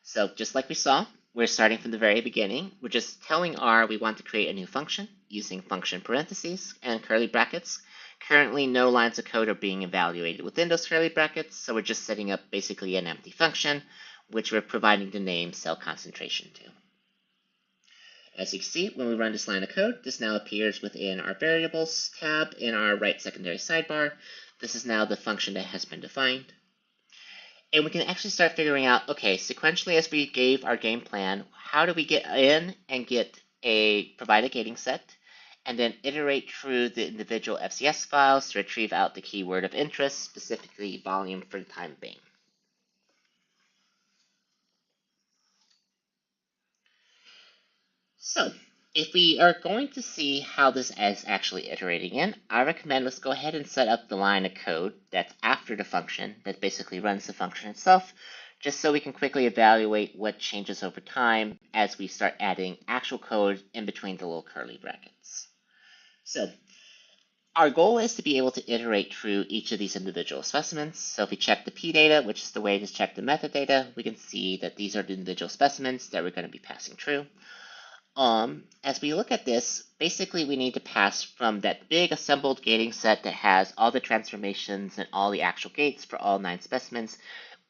So just like we saw, we're starting from the very beginning. We're just telling R we want to create a new function using function parentheses and curly brackets. Currently, no lines of code are being evaluated within those curly brackets, so we're just setting up basically an empty function, which we're providing the name cell concentration to. As you can see, when we run this line of code, this now appears within our variables tab in our right secondary sidebar. This is now the function that has been defined. And we can actually start figuring out, okay, sequentially as we gave our game plan, how do we get in and provide a gating set, and then iterate through the individual FCS files to retrieve out the keyword of interest, specifically volume for the time being. So, if we are going to see how this is actually iterating in, I recommend let's go ahead and set up the line of code that's after the function that basically runs the function itself, just so we can quickly evaluate what changes over time as we start adding actual code in between the little curly brackets. So, our goal is to be able to iterate through each of these individual specimens. So if we check the P data, which is the way to check the metadata, we can see that these are the individual specimens that we're going to be passing through. As we look at this, basically we need to pass from that big assembled gating set that has all the transformations and all the actual gates for all 9 specimens.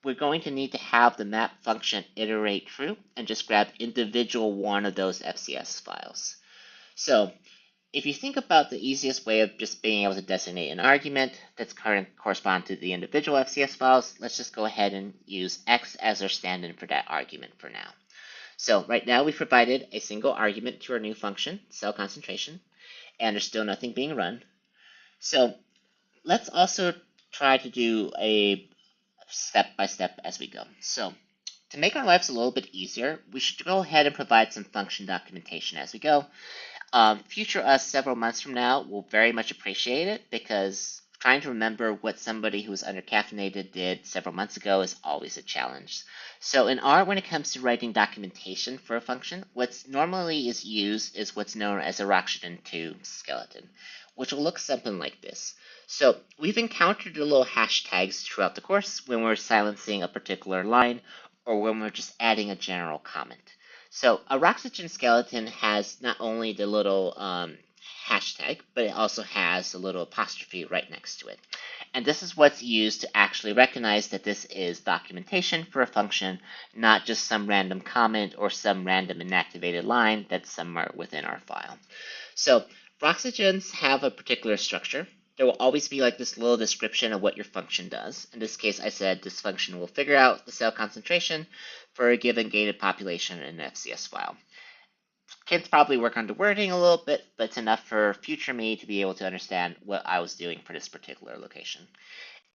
We're going to need to have the map function iterate through and just grab individual one of those FCS files. So if you think about the easiest way of just being able to designate an argument that's correspond to the individual FCS files, let's just go ahead and use X as our stand-in for that argument for now. So right now we've provided a single argument to our new function, cell concentration, and there's still nothing being run. So let's also try to do a step-by-step as we go. So to make our lives a little bit easier, we should go ahead and provide some function documentation as we go. Future us several months from now will very much appreciate it, because trying to remember what somebody who's undercaffeinated did several months ago is always a challenge. So in R, when it comes to writing documentation for a function, what's normally is used is what's known as a Roxygen 2 skeleton, which will look something like this. So we've encountered the little hashtags throughout the course when we're silencing a particular line or when we're just adding a general comment. So a Roxygen skeleton has not only the little hashtag, but it also has a little apostrophe right next to it. And this is what's used to actually recognize that this is documentation for a function, not just some random comment or some random inactivated line that's somewhere within our file. So Roxygens have a particular structure. There will always be like this little description of what your function does. In this case, I said this function will figure out the cell concentration for a given gated population in an FCS file. Can probably work on the wording a little bit, but it's enough for future me to be able to understand what I was doing for this particular location.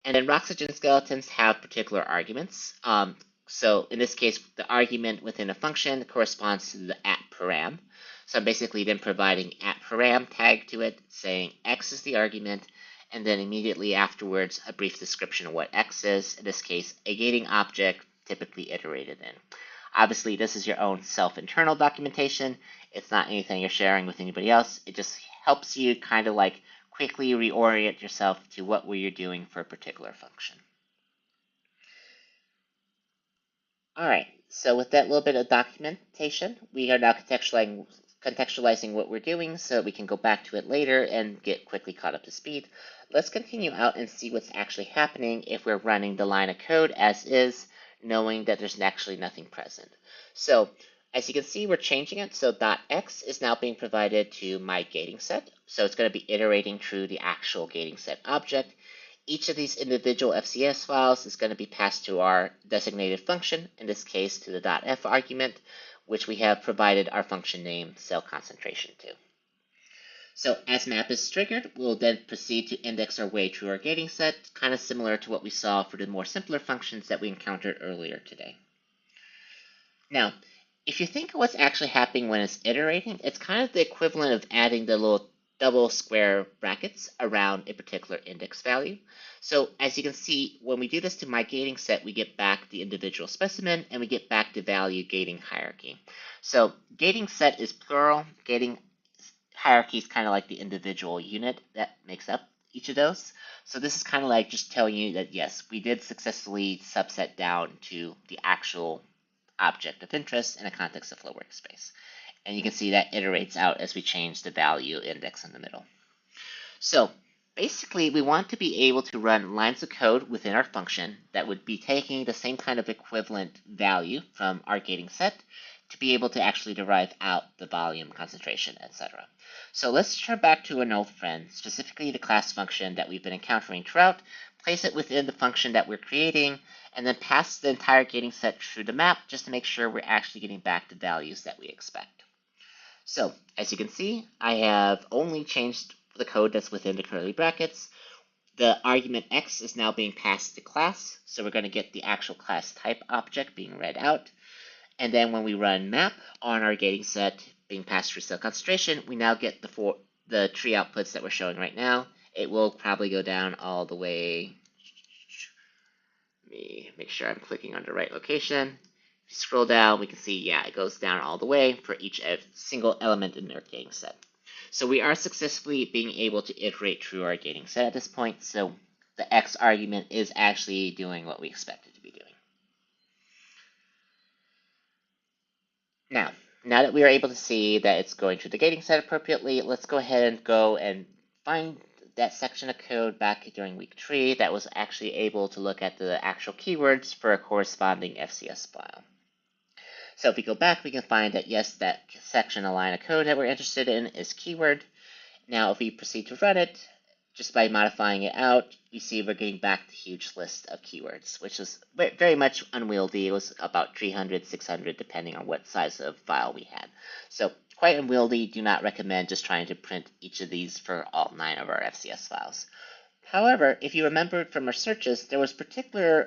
And then Roxygen skeletons have particular arguments. So in this case, the argument within a function corresponds to the @param. So I'm basically then providing @param tag to it, saying X is the argument, and then immediately afterwards a brief description of what X is. In this case, a gating object typically iterated in. Obviously, this is your own self-internal documentation. It's not anything you're sharing with anybody else. It just helps you kind of like quickly reorient yourself to what you're doing for a particular function. All right, so with that little bit of documentation, we are now contextualizing what we're doing so that we can go back to it later and get quickly caught up to speed. Let's continue out and see what's actually happening if we're running the line of code as is, knowing that there's actually nothing present. So as you can see, we're changing it. So .x is now being provided to my gating set. So it's going to be iterating through the actual gating set object. each of these individual FCS files is going to be passed to our designated function, in this case to the .f argument, which we have provided our function name cell concentration to. So as map is triggered, we'll then proceed to index our way through our gating set, kind of similar to what we saw for the more simpler functions that we encountered earlier today. Now, if you think of what's actually happening when it's iterating, it's kind of the equivalent of adding the little double square brackets around a particular index value. So as you can see, when we do this to my gating set, we get back the individual specimen and we get back the value gating hierarchy. So gating set is plural, gating hierarchy is kind of like the individual unit that makes up each of those. So this is kind of like just telling you that yes, we did successfully subset down to the actual object of interest in a context of flow workspace. And you can see that iterates out as we change the value index in the middle. So basically, we want to be able to run lines of code within our function that would be taking the same kind of equivalent value from our gating set to be able to actually derive out the volume, concentration, etc. So let's turn back to an old friend, specifically the class function that we've been encountering throughout, place it within the function that we're creating, and then pass the entire gating set through the map just to make sure we're actually getting back the values that we expect. So as you can see, I have only changed the code that's within the curly brackets. The argument x is now being passed to class, so we're going to get the actual class type object being read out. And then when we run map on our gating set being passed through cell concentration, we now get the tree outputs that we're showing right now. It will probably go down all the way. Let me make sure I'm clicking on the right location. If you scroll down, we can see, yeah, it goes down all the way for each single element in our gating set. So we are successfully being able to iterate through our gating set at this point. So the x argument is actually doing what we expect it to be doing. Now that we are able to see that it's going through the gating set appropriately, let's go ahead and go and find that section of code back during week 3 that was actually able to look at the actual keywords for a corresponding FCS file. So if we go back, we can find that yes, that section of line of code that we're interested in is keyword. Now if we proceed to run it, just by modifying it out, you see we're getting back the huge list of keywords, which is very much unwieldy. It was about 300, 600, depending on what size of file we had. So quite unwieldy. Do not recommend just trying to print each of these for all 9 of our FCS files. However, if you remember from our searches, there was particular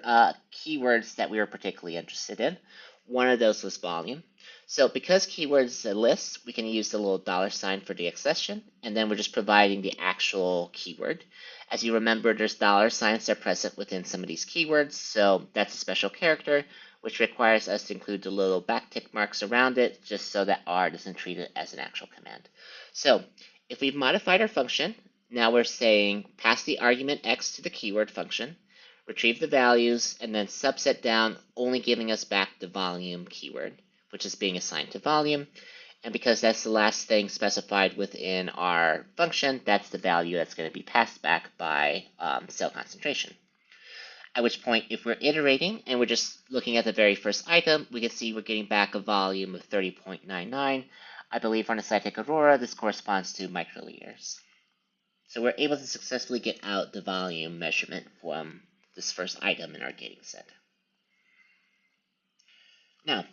keywords that we were particularly interested in. One of those was volume. So because keywords is a list, we can use the little $ for the accession, and then we're just providing the actual keyword. As you remember, there's $ that are present within some of these keywords, so that's a special character, which requires us to include the little backtick marks around it, just so that R doesn't treat it as an actual command. So if we've modified our function, now we're saying pass the argument x to the keyword function, retrieve the values, and then subset down, only giving us back the volume keyword, which is being assigned to volume. And because that's the last thing specified within our function, that's the value that's going to be passed back by cell concentration. At which point, if we're iterating and we're just looking at the very first item, we can see we're getting back a volume of 30.99. I believe on a Cytec Aurora, this corresponds to microliters. So we're able to successfully get out the volume measurement from this first item in our gating set. Now,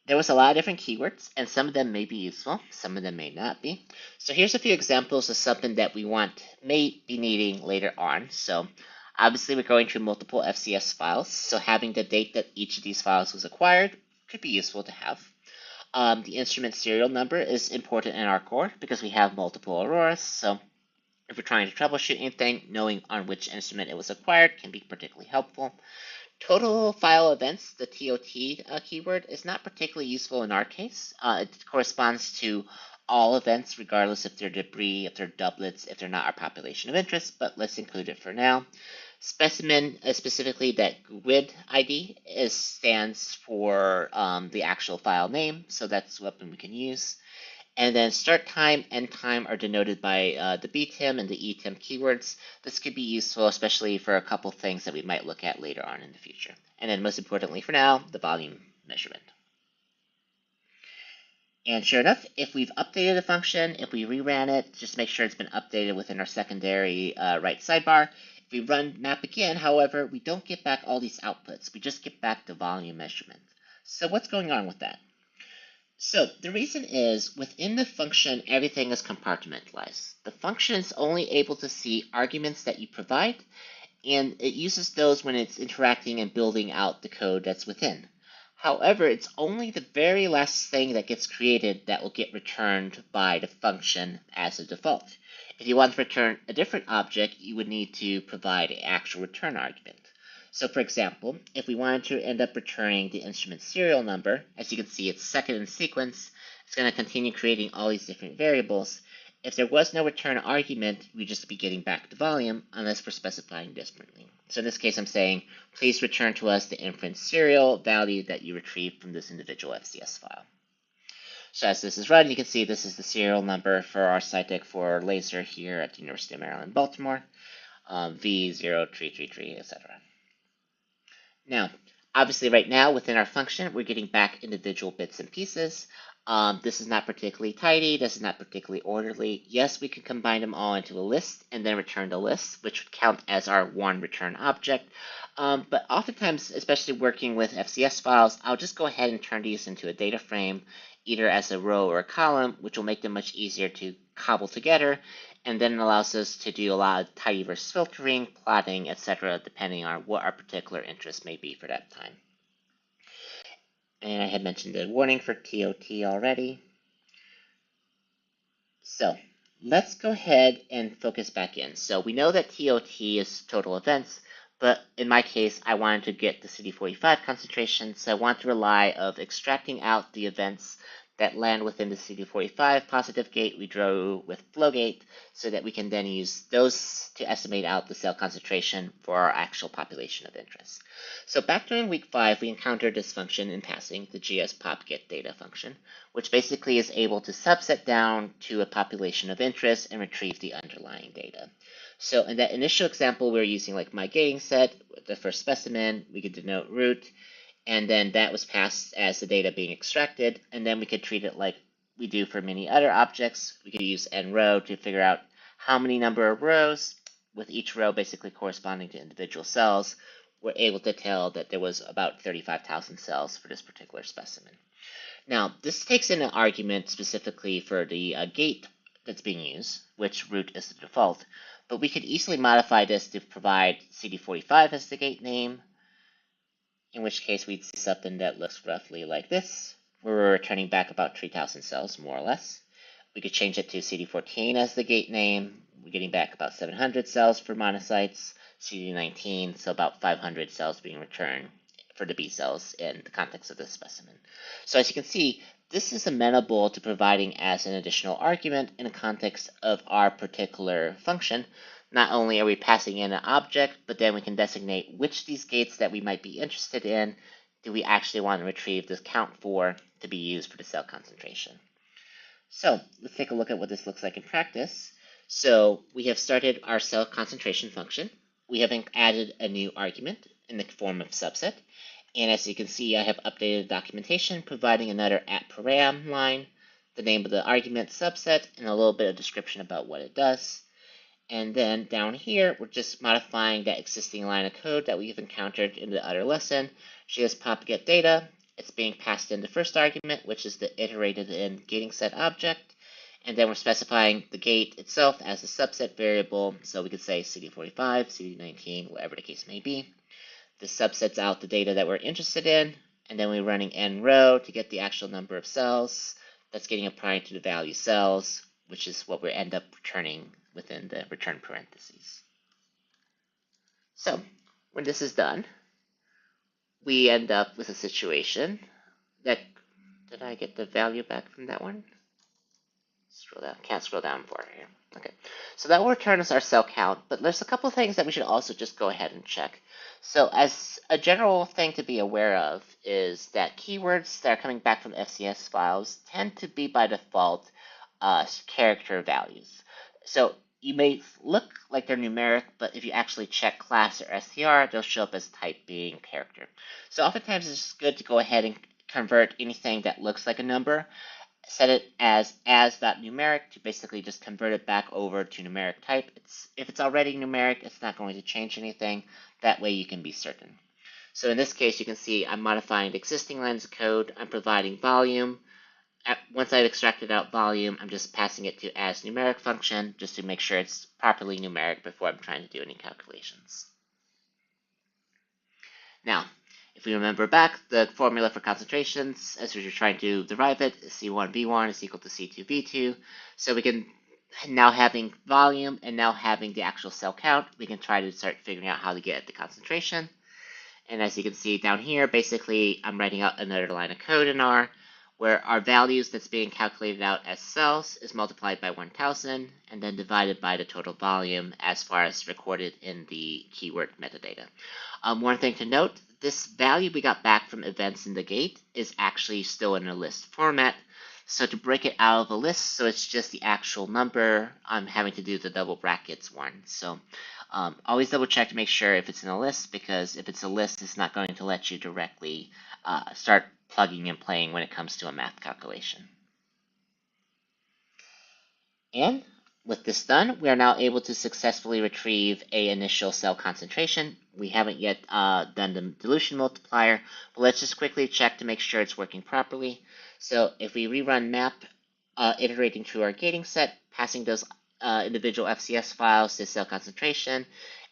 there was a lot of different keywords, and some of them may be useful, some of them may not be. So here's a few examples of something that we may be needing later on. So obviously we're going through multiple FCS files, so having the date that each of these files was acquired could be useful to have. The instrument serial number is important in our core because we have multiple Auroras, so if we're trying to troubleshoot anything, knowing on which instrument it was acquired can be particularly helpful. Total file events, the TOT keyword, is not particularly useful in our case. It corresponds to all events, regardless if they're debris, if they're doublets, if they're not our population of interest, but let's include it for now. Specimen, specifically that GUID ID, stands for the actual file name, so that's what we can use. And then start time, end time are denoted by the btim and the etim keywords. This could be useful, especially for a couple things that we might look at later on in the future. And then most importantly for now, the volume measurement. And sure enough, if we've updated a function, if we reran it, just make sure it's been updated within our secondary right sidebar. If we run map again, however, we don't get back all these outputs. We just get back the volume measurement. So what's going on with that? So the reason is within the function, everything is compartmentalized. The function is only able to see arguments that you provide, and it uses those when it's interacting and building out the code that's within. However, it's only the very last thing that gets created that will get returned by the function as a default. If you want to return a different object, you would need to provide an actual return argument. So for example, if we wanted to end up returning the instrument serial number, as you can see it's second in sequence, it's going to continue creating all these different variables. If there was no return argument, we'd just be getting back the volume unless we're specifying differently. So in this case, I'm saying, please return to us the inference serial value that you retrieved from this individual FCS file. So as this is run, you can see this is the serial number for our Cytec for laser here at the University of Maryland, Baltimore, V0333, etc. Now, obviously right now within our function, we're getting back individual bits and pieces. This is not particularly tidy, this is not particularly orderly. Yes, we can combine them all into a list and then return the list, which would count as our one return object. But oftentimes, especially working with FCS files, I'll just go ahead and turn these into a data frame, either as a row or a column, which will make them much easier to cobble together, and then it allows us to do a lot of tidy versus filtering, plotting, etc., depending on what our particular interest may be for that time. And I had mentioned the warning for TOT already. So let's go ahead and focus back in. So we know that TOT is total events, but in my case, I wanted to get the CD45 concentration, so I want to rely of extracting out the events that land within the CD45 positive gate we drew with flowgate, so that we can then use those to estimate out the cell concentration for our actual population of interest. So back during week 5, we encountered this function in passing, the GSPopGetData function, which basically is able to subset down to a population of interest and retrieve the underlying data. So in that initial example, we were using like my gating set, the first specimen, we could denote root, and then that was passed as the data being extracted, and then we could treat it like we do for many other objects. We could use nrow to figure out how many number of rows, with each row basically corresponding to individual cells. We're able to tell that there was about 35,000 cells for this particular specimen. Now, this takes in an argument specifically for the gate that's being used, which root is the default, but we could easily modify this to provide CD45 as the gate name, in which case we'd see something that looks roughly like this, where we're returning back about 3,000 cells, more or less. We could change it to CD14 as the gate name. We're getting back about 700 cells for monocytes, CD19, so about 500 cells being returned for the B cells in the context of this specimen. So as you can see, this is amenable to providing as an additional argument in the context of our particular function. Not only are we passing in an object, but then we can designate which these gates that we might be interested in do we actually want to retrieve this count for to be used for the cell concentration. So let's take a look at what this looks like in practice. So we have started our cell concentration function. We have added a new argument in the form of subset. And as you can see, I have updated the documentation providing another @param line, the name of the argument subset, and a little bit of description about what it does. And then down here, we're just modifying that existing line of code that we've encountered in the other lesson. GSPopGetData, it's being passed in the first argument, which is the iterated in gating set object. And then we're specifying the gate itself as a subset variable. So we could say CD45, CD19, whatever the case may be. This subsets out the data that we're interested in. And then we're running nrow to get the actual number of cells. That's getting applied to the value cells, which is what we end up returning within the return parentheses. So when this is done, we end up with a situation that, did I get the value back from that one? Scroll down, can't scroll down for it here. Okay, so that will return us our cell count, but there's a couple of things that we should also just go ahead and check. So as a general thing to be aware of is that keywords that are coming back from FCS files tend to be by default character values. So you may look like they're numeric, but if you actually check class or str, they'll show up as type being character. So oftentimes it's just good to go ahead and convert anything that looks like a number set it as as.numeric to basically just convert it back over to numeric type. If it's already numeric, it's not going to change anything. That way you can be certain. So in this case, you can see I'm modifying the existing lines of code. I'm providing volume. Once I've extracted out volume, I'm just passing it to as numeric function just to make sure it's properly numeric before I'm trying to do any calculations. Now, if we remember back, the formula for concentrations, as we were trying to derive it, is C1V1 is equal to C2V2. So we can, now having volume and now having the actual cell count, we can try to start figuring out how to get at the concentration. And as you can see down here, basically I'm writing out another line of code in R, where our values that's being calculated out as cells is multiplied by 1000 and then divided by the total volume as far as recorded in the keyword metadata. One thing to note, this value we got back from events in the gate is actually still in a list format. So to break it out of a list, so it's just the actual number, I'm having to do the double brackets one. So always double check to make sure if it's in a list, because if it's a list, it's not going to let you directly start plugging and playing when it comes to a math calculation. And with this done, we are now able to successfully retrieve an initial cell concentration. We haven't yet done the dilution multiplier, but let's just quickly check to make sure it's working properly. So if we rerun map, iterating through our gating set, passing those individual FCS files to cell concentration,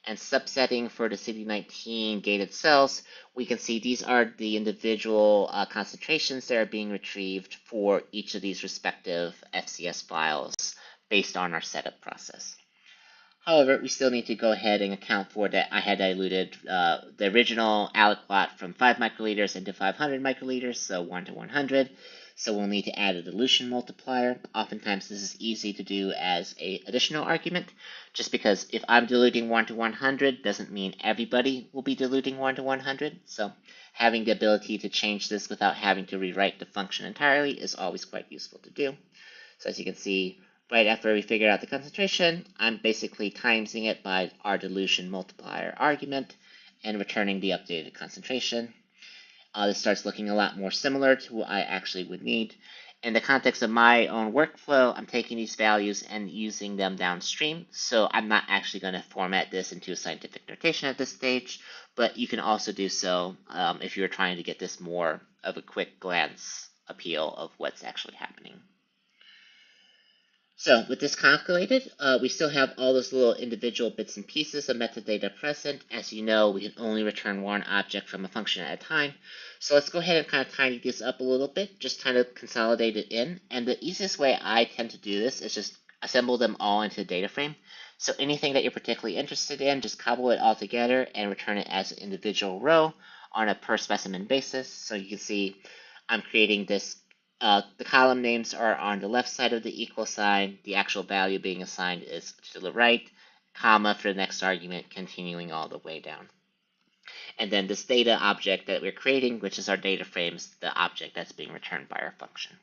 and subsetting for the CD19 gated cells, we can see these are the individual concentrations that are being retrieved for each of these respective FCS files based on our setup process. However, we still need to go ahead and account for that I had diluted the original aliquot from 5 microliters into 500 microliters, so 1 to 100. So we'll need to add a dilution multiplier. Oftentimes this is easy to do as an additional argument, just because if I'm diluting 1 to 100 doesn't mean everybody will be diluting 1 to 100. So having the ability to change this without having to rewrite the function entirely is always quite useful to do. So as you can see, right after we figure out the concentration, I'm basically timesing it by our dilution multiplier argument and returning the updated concentration. This starts looking a lot more similar to what I actually would need. In the context of my own workflow, I'm taking these values and using them downstream, so I'm not actually going to format this into a scientific notation at this stage, but you can also do so if you're trying to get this more of a quick glance appeal of what's actually happening. So with this calculated, we still have all those little individual bits and pieces of metadata present. As you know, we can only return one object from a function at a time. So let's go ahead and kind of tidy this up a little bit, just kind of consolidate it in. And the easiest way I tend to do this is just assemble them all into a data frame. So anything that you're particularly interested in, just cobble it all together and return it as an individual row on a per specimen basis. So you can see I'm creating this. The column names are on the left side of the equal sign. The actual value being assigned is to the right, comma for the next argument, continuing all the way down. And then this data object that we're creating, which is our data frames, the object that's being returned by our function.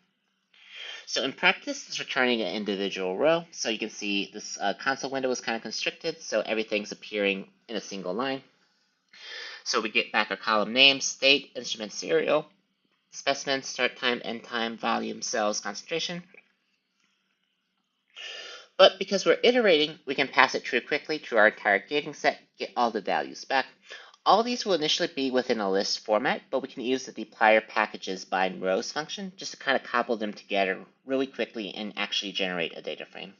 So in practice, it's returning an individual row. So you can see this console window is kind of constricted, so everything's appearing in a single line. So we get back our column name, state, instrument serial, specimen, start time, end time, volume, cells, concentration. But because we're iterating, we can pass it through quickly through our entire gating set, get all the values back. All these will initially be within a list format, but we can use the dplyr packages bind rows function just to kind of cobble them together really quickly and actually generate a data frame.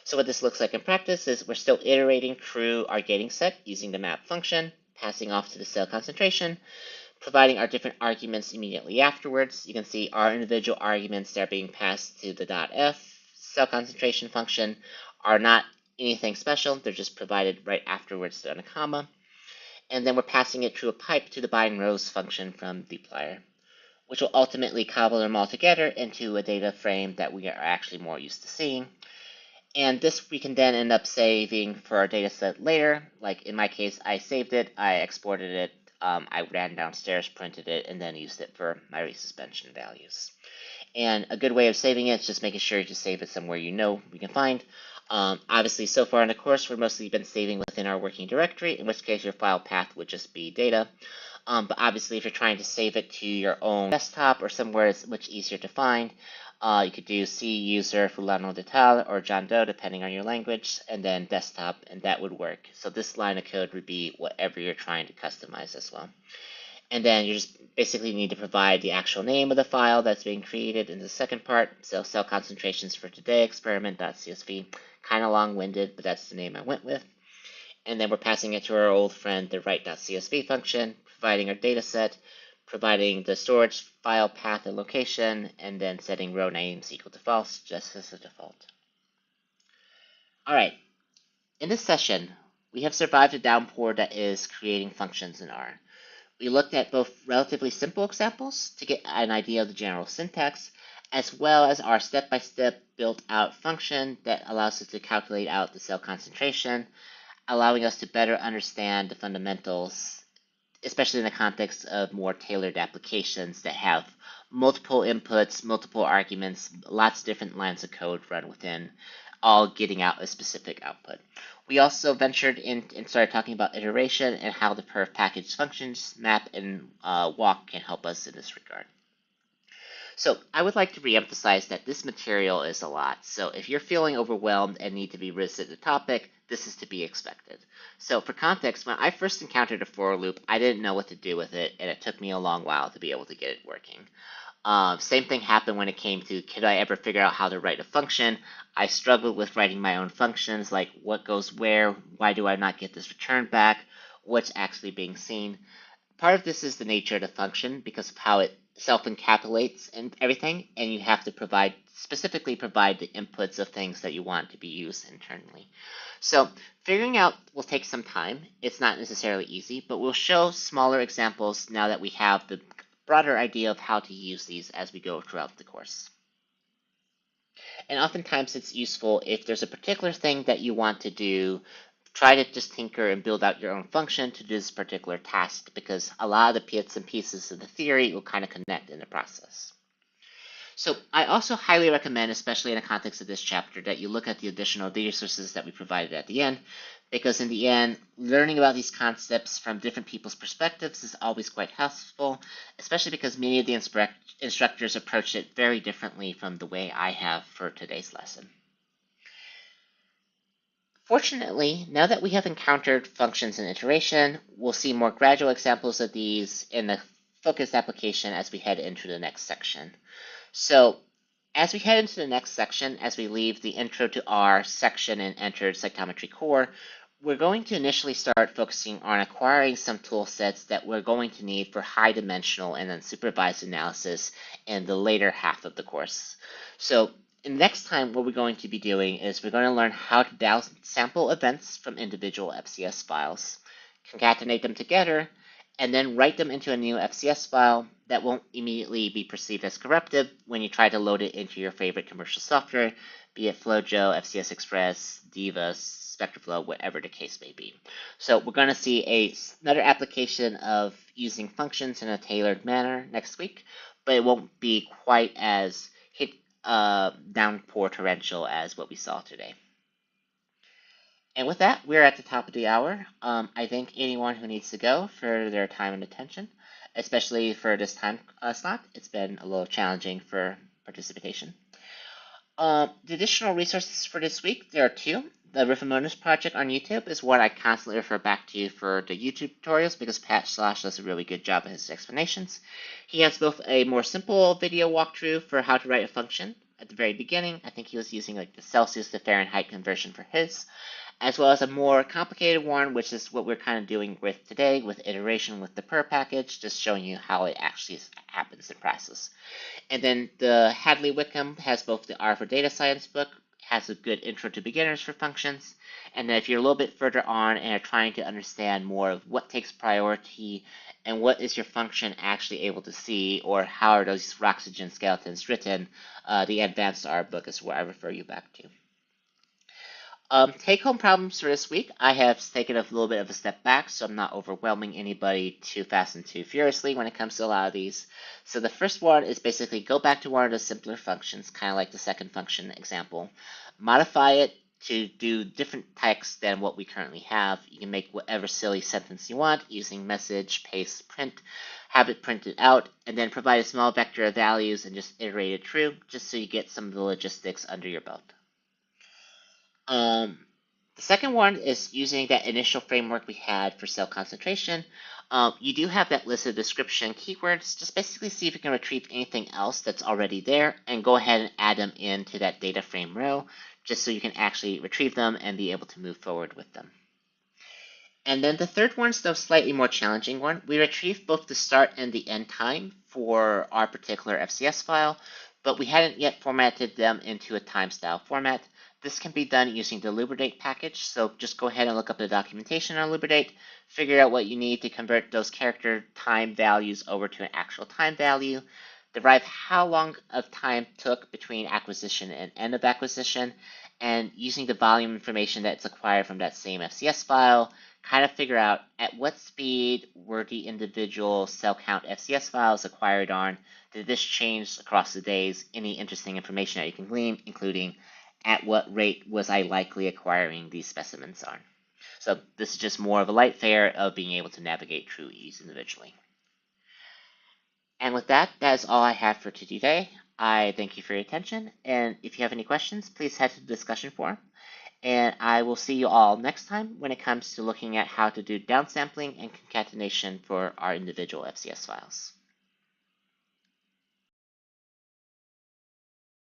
So what this looks like in practice is we're still iterating through our gating set using the map function, passing off to the cell concentration, providing our different arguments immediately afterwards. You can see our individual arguments that are being passed to the .f cell concentration function are not anything special. They're just provided right afterwards on a comma. And then we're passing it through a pipe to the bind rows function from dplyr, which will ultimately cobble them all together into a data frame that we are actually more used to seeing. And this we can then end up saving for our data set later. Like in my case, I saved it, I exported it, I ran downstairs, printed it, and then used it for my resuspension values. And a good way of saving it is just making sure to save it somewhere you know we can find. Obviously, so far in the course, we've mostly been saving within our working directory, in which case your file path would just be data. But obviously, if you're trying to save it to your own desktop or somewhere it's much easier to find, you could do C user fulano de tal or John Doe, depending on your language, and then desktop, and that would work. So this line of code would be whatever you're trying to customize as well. And then you just basically need to provide the actual name of the file that's being created in the second part. So cell concentrations for today, experiment.csv. Kind of long-winded, but that's the name I went with. And then we're passing it to our old friend, the write.csv function, providing our data set, providing the storage file path and location, and then setting row names equal to false, just as a default. All right, in this session, we have survived a downpour that is creating functions in R. We looked at both relatively simple examples to get an idea of the general syntax, as well as our step-by-step built-out function that allows us to calculate out the cell concentration, allowing us to better understand the fundamentals, especially in the context of more tailored applications that have multiple inputs, multiple arguments, lots of different lines of code run within, all getting out a specific output. We also ventured in and started talking about iteration and how the purrr package functions, map, and walk can help us in this regard. So I would like to reemphasize that this material is a lot. So if you're feeling overwhelmed and need to revisit the topic, this is to be expected. So for context, when I first encountered a for loop, I didn't know what to do with it, and it took me a long while to be able to get it working. Same thing happened when it came to, could I ever figure out how to write a function? I struggled with writing my own functions, like what goes where, why do I not get this return back, what's actually being seen. Part of this is the nature of the function because of how it self-encapsulates and everything, and you have to specifically provide the inputs of things that you want to be used internally. So figuring out will take some time. It's not necessarily easy, but we'll show smaller examples now that we have the broader idea of how to use these as we go throughout the course. And oftentimes it's useful if there's a particular thing that you want to do, try to just tinker and build out your own function to do this particular task, because a lot of the bits and pieces of the theory will kind of connect in the process. So I also highly recommend, especially in the context of this chapter, that you look at the additional resources that we provided at the end, because in the end, learning about these concepts from different people's perspectives is always quite helpful, especially because many of the instructors approach it very differently from the way I have for today's lesson. Fortunately, now that we have encountered functions and iteration, we'll see more gradual examples of these in the focused application as we head into the next section. So as we head into the next section, as we leave the Intro to R section and enter Cytometry core, we're going to initially start focusing on acquiring some tool sets that we're going to need for high dimensional and unsupervised analysis in the later half of the course. So next time, what we're going to be doing is we're going to learn how to downsample events from individual FCS files, concatenate them together, and then write them into a new FCS file that won't immediately be perceived as corruptive when you try to load it into your favorite commercial software, be it FlowJo, FCS Express, Diva, SpectraFlow, whatever the case may be. So we're going to see another application of using functions in a tailored manner next week, but it won't be quite as downpour torrential as what we saw today. And with that, we're at the top of the hour. I thank anyone who needs to go for their time and attention, especially for this time slot. It's been a little challenging for participation. The additional resources for this week, there are two. The Riffamonos project on YouTube is what I constantly refer back to for the YouTube tutorials because Pat Slash does a really good job of his explanations. He has both a more simple video walkthrough for how to write a function at the very beginning. I think he was using like the Celsius to Fahrenheit conversion for his, as well as a more complicated one, which is what we're kind of doing with today with iteration with the purrr package, just showing you how it actually happens in practice. And then the Hadley Wickham has both the R for Data Science book, has a good intro to beginners for functions, and then if you're a little bit further on and are trying to understand more of what takes priority and what is your function actually able to see, or how are those Roxygen skeletons written, the Advanced R book is where I refer you back to. Take-home problems for this week. I have taken a little bit of a step back, so I'm not overwhelming anybody too fast and too furiously when it comes to a lot of these. So the first one is basically go back to one of the simpler functions, kind of like the second function example. Modify it to do different text than what we currently have. You can make whatever silly sentence you want using message, paste, print, have it printed out, and then provide a small vector of values and just iterate it through, just so you get some of the logistics under your belt. The second one is using that initial framework we had for cell concentration. You do have that list of description keywords. Just basically see if you can retrieve anything else that's already there and go ahead and add them into that data frame row, just so you can actually retrieve them and be able to move forward with them. And then the third one's the slightly more challenging one. We retrieved both the start and the end time for our particular FCS file, but we hadn't yet formatted them into a time style format. This can be done using the Lubridate package, so just go ahead and look up the documentation on Lubridate, figure out what you need to convert those character time values over to an actual time value, derive how long of time took between acquisition and end of acquisition, and using the volume information that's acquired from that same FCS file, kind of figure out at what speed were the individual cell count FCS files acquired on, did this change across the days, any interesting information that you can glean, including at what rate was I likely acquiring these specimens on. So this is just more of a light fare of being able to navigate through ease individually. And with that, that is all I have for today. I thank you for your attention, and if you have any questions, please head to the discussion forum. And I will see you all next time when it comes to looking at how to do downsampling and concatenation for our individual FCS files.